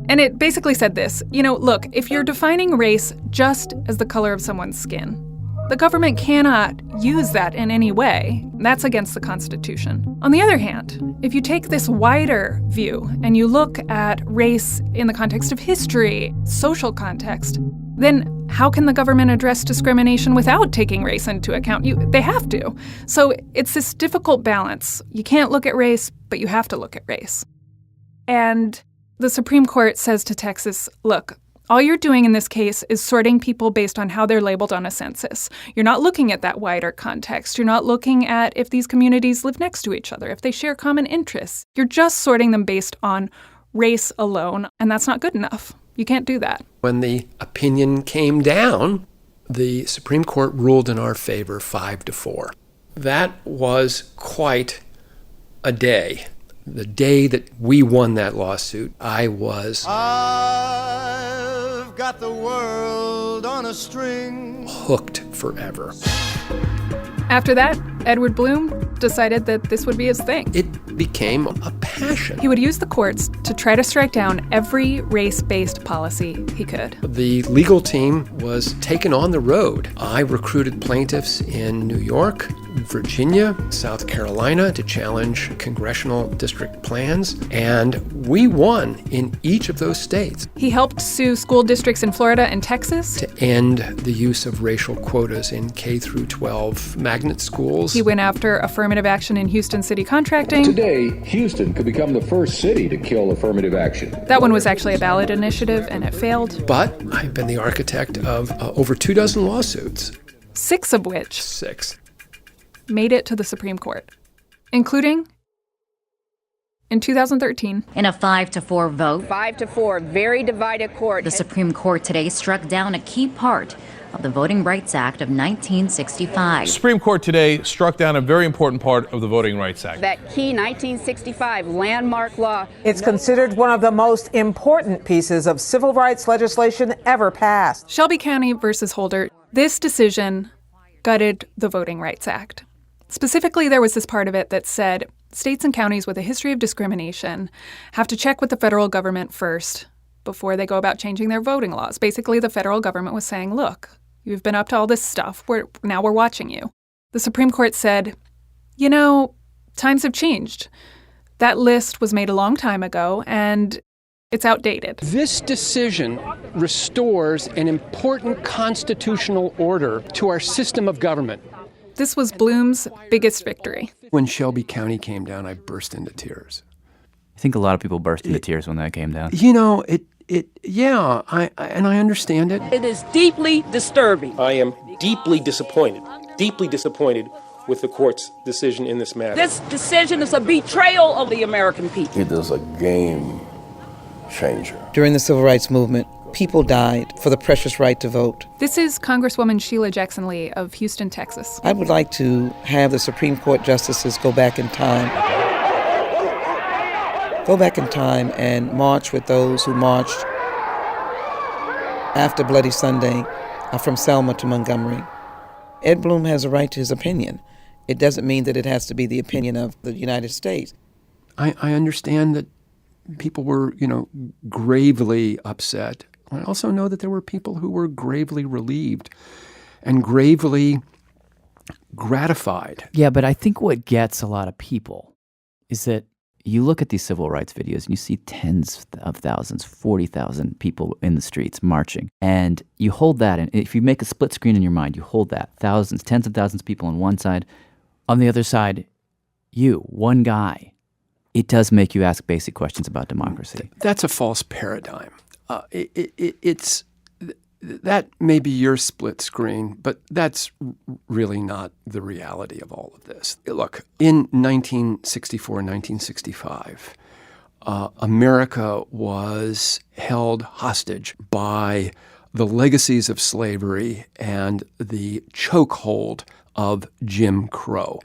And it basically said this, look, if you're defining race just as the color of someone's skin, the government cannot use that in any way. That's against the Constitution. On the other hand, if you take this wider view and you look at race in the context of history, social context, then how can the government address discrimination without taking race into account? They have to. So it's this difficult balance. You can't look at race, but you have to look at race. And the Supreme Court says to Texas, look, all you're doing in this case is sorting people based on how they're labeled on a census. You're not looking at that wider context. You're not looking at if these communities live next to each other, if they share common interests. You're just sorting them based on race alone, and that's not good enough. You can't do that. When the opinion came down, the Supreme Court ruled in our favor 5-4. That was quite a day. The day that we won that lawsuit, I've got the world on a string. Hooked forever. After that, Edward Blum decided that this would be his thing. It became a passion. He would use the courts to try to strike down every race-based policy he could. The legal team was taken on the road. I recruited plaintiffs in New York, Virginia, South Carolina to challenge congressional district plans, and we won in each of those states. He helped sue school districts in Florida and Texas to end the use of racial quotas in K-12 magnet schools. He went after affirmative action in Houston city contracting. Today, Houston could become the first city to kill affirmative action. That one was actually a ballot initiative, and it failed. But I've been the architect of over 24 lawsuits. 6 of which made it to the Supreme Court, including in 2013. In a 5-4 vote, 5-4, very divided court. The Supreme Court today struck down a key part of the Voting Rights Act of 1965. The Supreme Court today struck down a very important part of the Voting Rights Act. That key 1965 landmark law. It's considered one of the most important pieces of civil rights legislation ever passed. Shelby County versus Holder. This decision gutted the Voting Rights Act. Specifically, there was this part of it that said states and counties with a history of discrimination have to check with the federal government first before they go about changing their voting laws. Basically, the federal government was saying, look, you've been up to all this stuff. Now we're watching you. The Supreme Court said, times have changed. That list was made a long time ago, and it's outdated. This decision restores an important constitutional order to our system of government. This was Blum's biggest victory. When Shelby County came down, I burst into tears. I think a lot of people burst into tears when that came down. I understand it. It is deeply disturbing. I am deeply disappointed with the court's decision in this matter. This decision is a betrayal of the American people. It is a game changer. During the Civil Rights Movement, people died for the precious right to vote. This is Congresswoman Sheila Jackson Lee of Houston, Texas. I would like to have the Supreme Court justices go back in time and march with those who marched after Bloody Sunday from Selma to Montgomery. Ed Blum has a right to his opinion. It doesn't mean that it has to be the opinion of the United States. I understand that people were, gravely upset. I also know that there were people who were gravely relieved and gravely gratified. Yeah, but I think what gets a lot of people is that, you look at these civil rights videos and you see tens of thousands, 40,000 people in the streets marching. And you hold that, and if you make a split screen in your mind, you hold that. Thousands, tens of thousands of people on one side. On the other side, you, one guy. It does make you ask basic questions about democracy. That's a false paradigm. It's that may be your split screen, but that's really not the reality of all of this. Look, in 1964 and 1965, America was held hostage by the legacies of slavery and the chokehold of Jim Crow.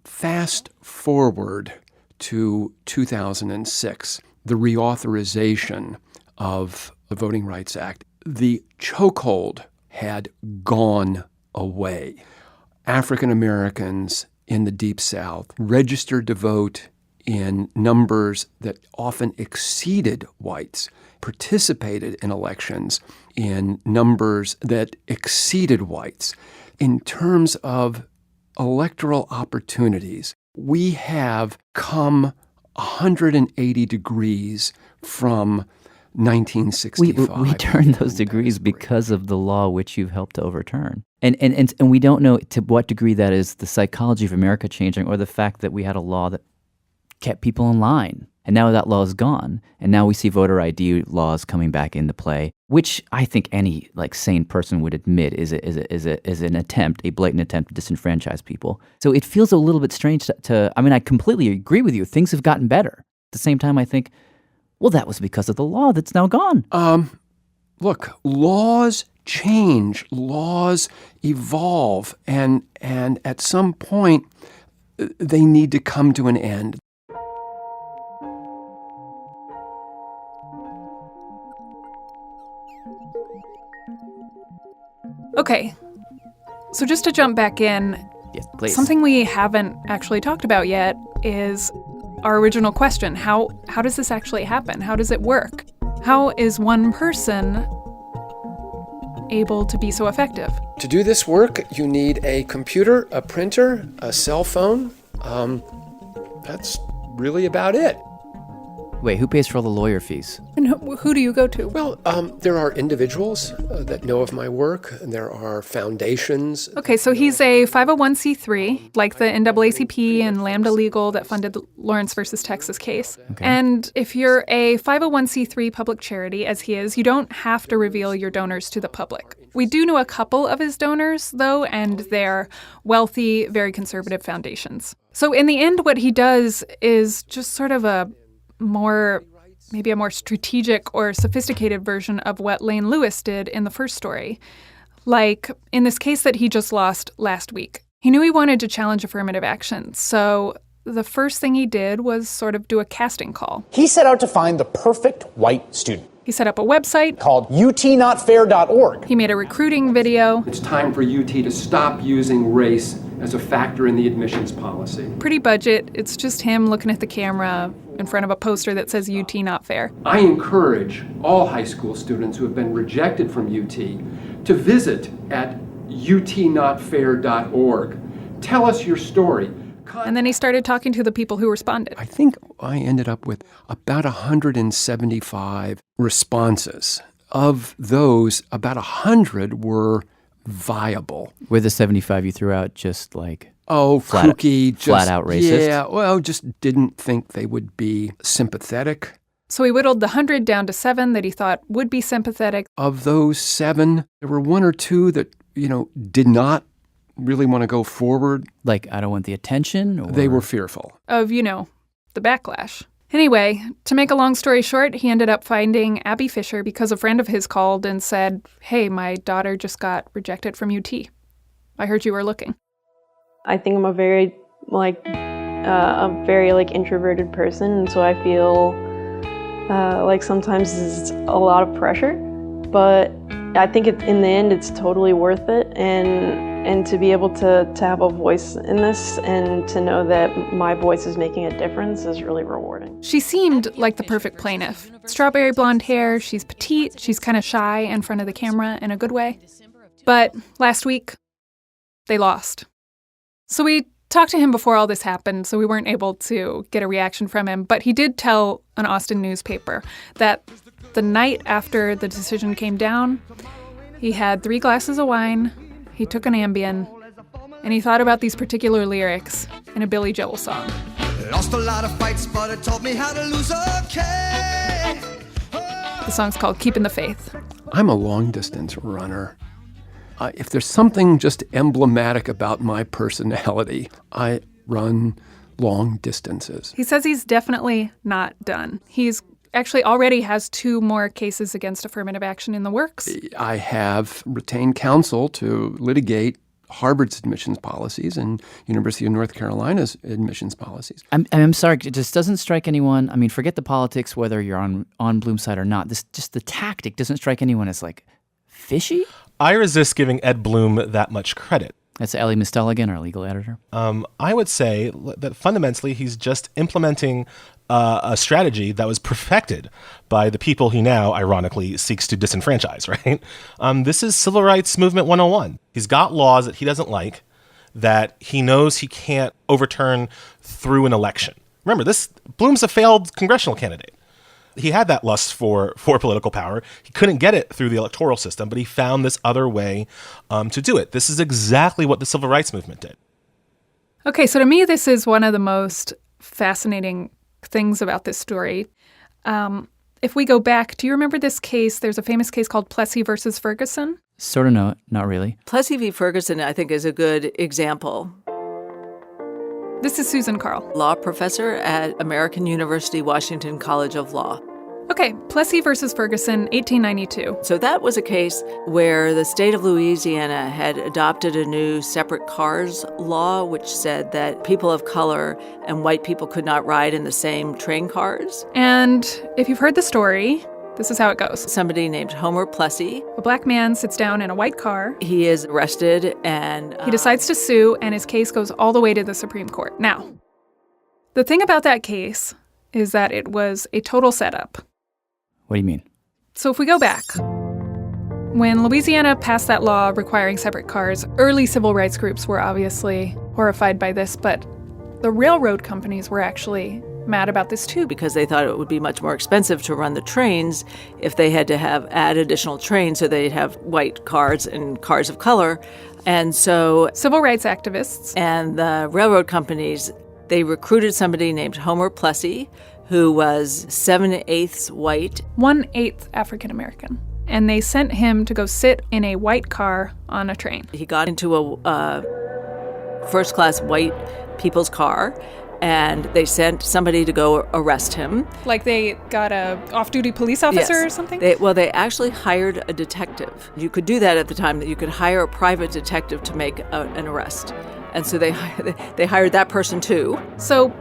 Fast forward to 2006, the reauthorization of the Voting Rights Act. The chokehold had gone away. African Americans in the Deep South registered to vote in numbers that often exceeded whites, participated in elections in numbers that exceeded whites. In terms of electoral opportunities, we have come 180 degrees from 1965. We turned those degrees because of the law which you've helped to overturn. And we don't know to what degree that is the psychology of America changing or the fact that we had a law that kept people in line. And now that law is gone. And now we see voter ID laws coming back into play, which I think any sane person would admit is an attempt, a blatant attempt to disenfranchise people. So it feels a little bit strange to I completely agree with you. Things have gotten better. At the same time, I think, well, that was because of the law that's now gone. Look, laws change, laws evolve, and at some point, they need to come to an end. Okay, so just to jump back in, yes, please. Something we haven't actually talked about yet is our original question. How does this actually happen? How does it work? How is one person able to be so effective? To do this work, you need a computer, a printer, a cell phone. That's really about it. Wait, who pays for all the lawyer fees? And who do you go to? Well, there are individuals that know of my work, and there are foundations. Okay, so he's a 501c3, like the NAACP and Lambda Legal that funded the Lawrence versus Texas case. Okay. And if you're a 501c3 public charity, as he is, you don't have to reveal your donors to the public. We do know a couple of his donors, though, and they're wealthy, very conservative foundations. So in the end, what he does is just sort of maybe a more strategic or sophisticated version of what Lane Lewis did in the first story. Like in this case that he just lost last week. He knew he wanted to challenge affirmative action, so the first thing he did was sort of do a casting call. He set out to find the perfect white student. He set up a website called utnotfair.org. He made a recruiting video. It's time for UT to stop using race as a factor in the admissions policy. Pretty budget. It's just him looking at the camera in front of a poster that says UT Not Fair. I encourage all high school students who have been rejected from UT to visit at utnotfair.org. Tell us your story. And then he started talking to the people who responded. I think I ended up with about 175 responses. Of those, about 100 were viable. Were the 75 you threw out just kooky, flat out racist? Yeah, well, just didn't think they would be sympathetic. So he whittled the 100 down to 7 that he thought would be sympathetic. Of those 7, there were 1 or 2 that, did not really want to go forward. Like, I don't want the attention? Or... They were fearful. Of, the backlash. Anyway, to make a long story short, he ended up finding Abby Fisher because a friend of his called and said, "Hey, my daughter just got rejected from UT. I heard you were looking." I think I'm a very introverted person, and so I feel like sometimes it's a lot of pressure, but I think in the end it's totally worth it, and to be able to have a voice in this and to know that my voice is making a difference is really rewarding. She seemed like the perfect plaintiff. Strawberry blonde hair, she's petite, she's kind of shy in front of the camera in a good way. But last week, they lost. So we talked to him before all this happened, so we weren't able to get a reaction from him. But he did tell an Austin newspaper that the night after the decision came down, he had 3 glasses of wine, he took an Ambien, and he thought about these particular lyrics in a Billy Joel song. Lost a lot of fights, but it taught me how to lose okay. The song's called Keeping the Faith. I'm a long-distance runner. If there's something just emblematic about my personality, I run long distances. He says he's definitely not done. He's actually already has 2 more cases against affirmative action in the works. I have retained counsel to litigate Harvard's admissions policies and University of North Carolina's admissions policies. I'm sorry, it just doesn't strike anyone. I mean, forget the politics, whether you're on Blum's side or not. This just the tactic doesn't strike anyone as like fishy. I resist giving Ed Blum that much credit. That's Ellie Mistelligan, our legal editor. I would say that fundamentally he's just implementing a strategy that was perfected by the people he now, ironically, seeks to disenfranchise, right? This is Civil Rights Movement 101. He's got laws that he doesn't like, that he knows he can't overturn through an election. Remember, Blum's a failed congressional candidate. He had that lust for political power. He couldn't get it through the electoral system, but he found this other way to do it. This is exactly what the Civil Rights Movement did. Okay, so to me, this is one of the most fascinating things about this story. If we go back, do you remember this case? There's a famous case called Plessy versus Ferguson. Sort of, no, not really. Plessy v. Ferguson, I think, is a good example. This is Susan Carl, law professor at American University Washington College of Law. Okay, Plessy versus Ferguson, 1892. So that was a case where the state of Louisiana had adopted a new separate cars law, which said that people of color and white people could not ride in the same train cars. And if you've heard the story, this is how it goes. Somebody named Homer Plessy. A black man sits down in a white car. He is arrested and he decides to sue, and his case goes all the way to the Supreme Court. Now, the thing about that case is that it was a total setup. What do you mean? So if we go back, when Louisiana passed that law requiring separate cars, early civil rights groups were obviously horrified by this, but the railroad companies were actually mad about this too. Because they thought it would be much more expensive to run the trains if they had to add additional trains so they'd have white cars and cars of color. And so civil rights activists and the railroad companies, they recruited somebody named Homer Plessy, who was 7/8 white, 1/8 African American. And they sent him to go sit in a white car on a train. He got into a first-class white people's car, and they sent somebody to go arrest him. Like they got a off-duty police officer or something? They actually hired a detective. You could do that at the time, that you could hire a private detective to make an arrest. And so they hired that person too. So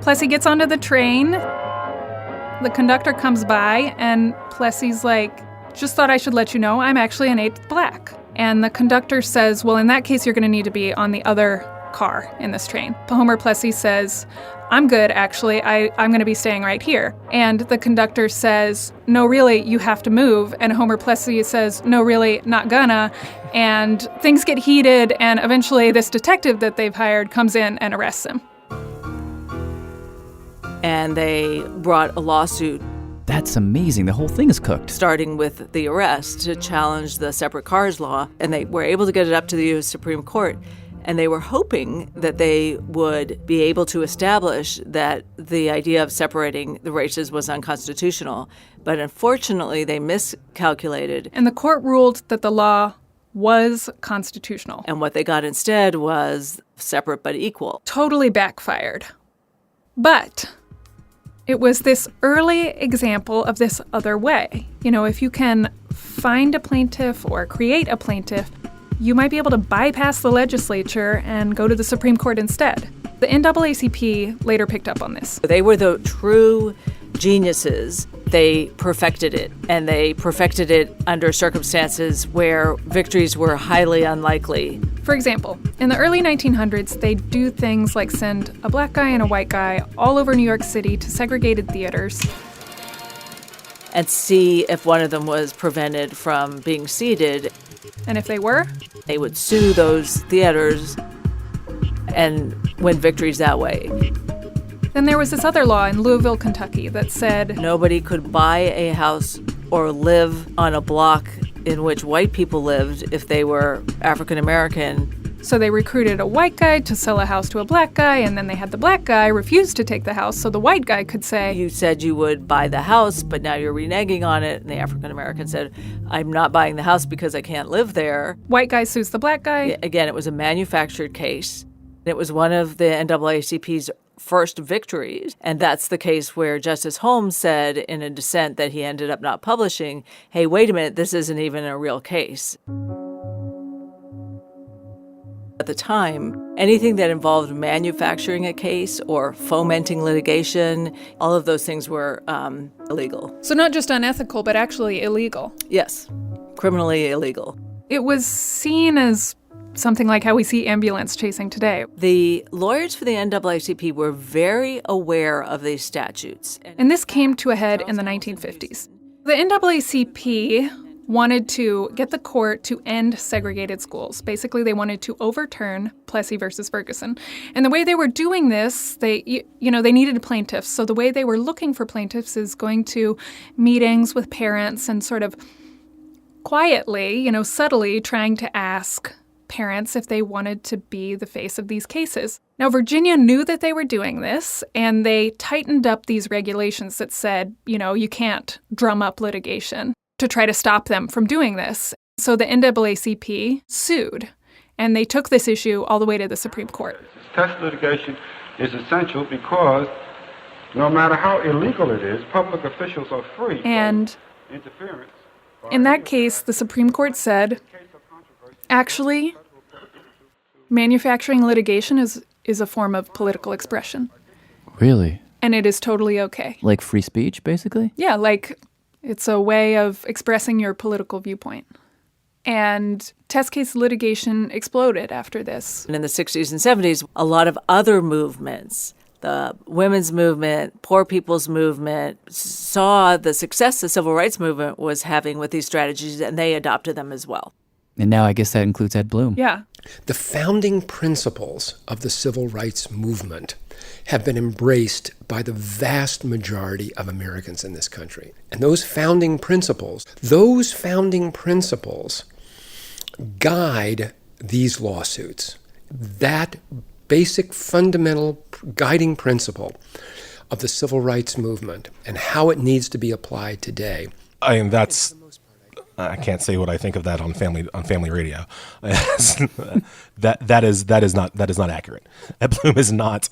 Plessy gets onto the train. The conductor comes by, and Plessy's like, just thought I should let you know I'm actually an 8th black. And the conductor says, well, in that case, you're going to need to be on the other car in this train. Homer Plessy says, I'm good, actually. I'm going to be staying right here. And the conductor says, no, really, you have to move. And Homer Plessy says, no, really, not gonna. And things get heated, and eventually this detective that they've hired comes in and arrests him. And they brought a lawsuit. That's amazing. The whole thing is cooked. Starting with the arrest to challenge the separate cars law. And they were able to get it up to the U.S. Supreme Court. And they were hoping that they would be able to establish that the idea of separating the races was unconstitutional. But unfortunately, they miscalculated. And the court ruled that the law was constitutional. And what they got instead was separate but equal. Totally backfired. But it was this early example of this other way. You know, if you can find a plaintiff or create a plaintiff, you might be able to bypass the legislature and go to the Supreme Court instead. The NAACP later picked up on this. They were the true geniuses. They perfected it, and they perfected it under circumstances where victories were highly unlikely. For example, in the early 1900s, they'd do things like send a black guy and a white guy all over New York City to segregated theaters and see if one of them was prevented from being seated. And if they were? They would sue those theaters and win victories that way. Then there was this other law in Louisville, Kentucky that said nobody could buy a house or live on a block in which white people lived if they were African American. So they recruited a white guy to sell a house to a black guy, and then they had the black guy refuse to take the house, so the white guy could say, you said you would buy the house, but now you're reneging on it. And the African American said, I'm not buying the house because I can't live there. White guy sues the black guy. Again, it was a manufactured case. It was one of the NAACP's first victories. And that's the case where Justice Holmes said in a dissent that he ended up not publishing, hey, wait a minute, this isn't even a real case. At the time, anything that involved manufacturing a case or fomenting litigation, all of those things were illegal. So not just unethical, but actually illegal. Yes, criminally illegal. It was seen as something like how we see ambulance chasing today. The lawyers for the NAACP were very aware of these statutes. And this came to a head in the 1950s. The NAACP wanted to get the court to end segregated schools. Basically, they wanted to overturn Plessy versus Ferguson. And the way they were doing this, they needed plaintiffs. So the way they were looking for plaintiffs is going to meetings with parents and sort of quietly, subtly trying to ask parents if they wanted to be the face of these cases. Now, Virginia knew that they were doing this, and they tightened up these regulations that said, you can't drum up litigation to try to stop them from doing this. So the NAACP sued, and they took this issue all the way to the Supreme Court. Test litigation is essential because no matter how illegal it is, public officials are free and from interference. In that case, the Supreme Court said, actually, manufacturing litigation is a form of political expression. Really? And it is totally okay. Like free speech, basically? Yeah, like it's a way of expressing your political viewpoint. And test case litigation exploded after this. And in the 60s and 70s, a lot of other movements, the women's movement, poor people's movement, saw the success the civil rights movement was having with these strategies, and they adopted them as well. And now I guess that includes Ed Blum. Yeah. The founding principles of the civil rights movement have been embraced by the vast majority of Americans in this country. And those founding principles guide these lawsuits. That basic fundamental guiding principle of the civil rights movement and how it needs to be applied today. I can't say what I think of that on family radio. that is not accurate. Ed Blum is not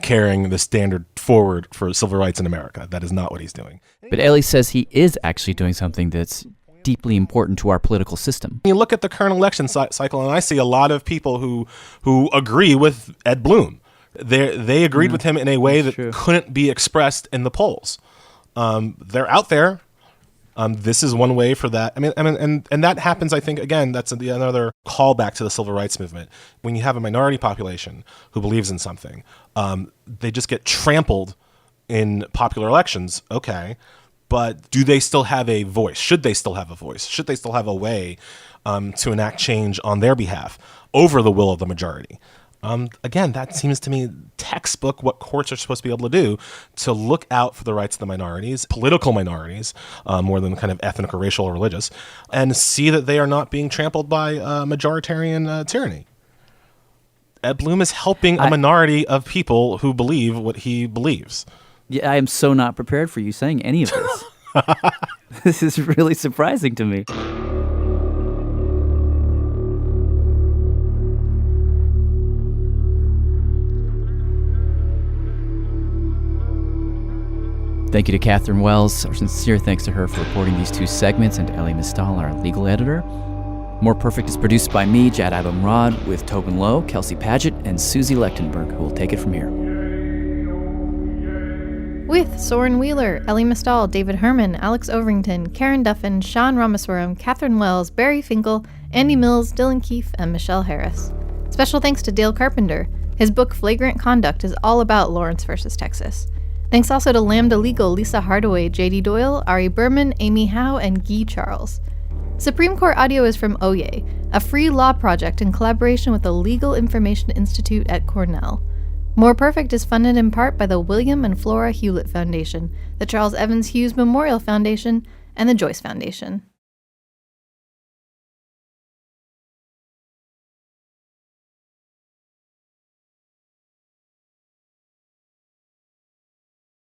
carrying the standard forward for civil rights in America. That is not what he's doing. But Ellie says he is actually doing something that's deeply important to our political system. You look at the current election cycle, and I see a lot of people who agree with Ed Blum. They agreed with him in a way that couldn't be expressed in the polls. They're out there. This is one way for that. I mean, and that happens, I think, again, that's another callback to the civil rights movement. When you have a minority population who believes in something, they just get trampled in popular elections. Okay, but do they still have a voice? Should they still have a voice? Should they still have a way to enact change on their behalf over the will of the majority? Again, that seems to me textbook what courts are supposed to be able to do, to look out for the rights of the minorities, political minorities, more than kind of ethnic or racial or religious, and see that they are not being trampled by majoritarian tyranny. Ed Blum is helping a minority of people who believe what he believes. Yeah, I am so not prepared for you saying any of this. This is really surprising to me. Thank you to Catherine Wells. Our sincere thanks to her for reporting these two segments, and to Ellie Mistal, our legal editor. More Perfect is produced by me, Jad Abumrad, with Tobin Lowe, Kelsey Padgett, and Susie Lechtenberg, who will take it from here. With Soren Wheeler, Ellie Mistal, David Herman, Alex Overington, Karen Duffin, Sean Ramaswaram, Catherine Wells, Barry Finkel, Andy Mills, Dylan Keefe, and Michelle Harris. Special thanks to Dale Carpenter. His book Flagrant Conduct is all about Lawrence versus Texas. Thanks also to Lambda Legal, Lisa Hardaway, J.D. Doyle, Ari Berman, Amy Howe, and Guy Charles. Supreme Court audio is from Oye, a free law project in collaboration with the Legal Information Institute at Cornell. More Perfect is funded in part by the William and Flora Hewlett Foundation, the Charles Evans Hughes Memorial Foundation, and the Joyce Foundation.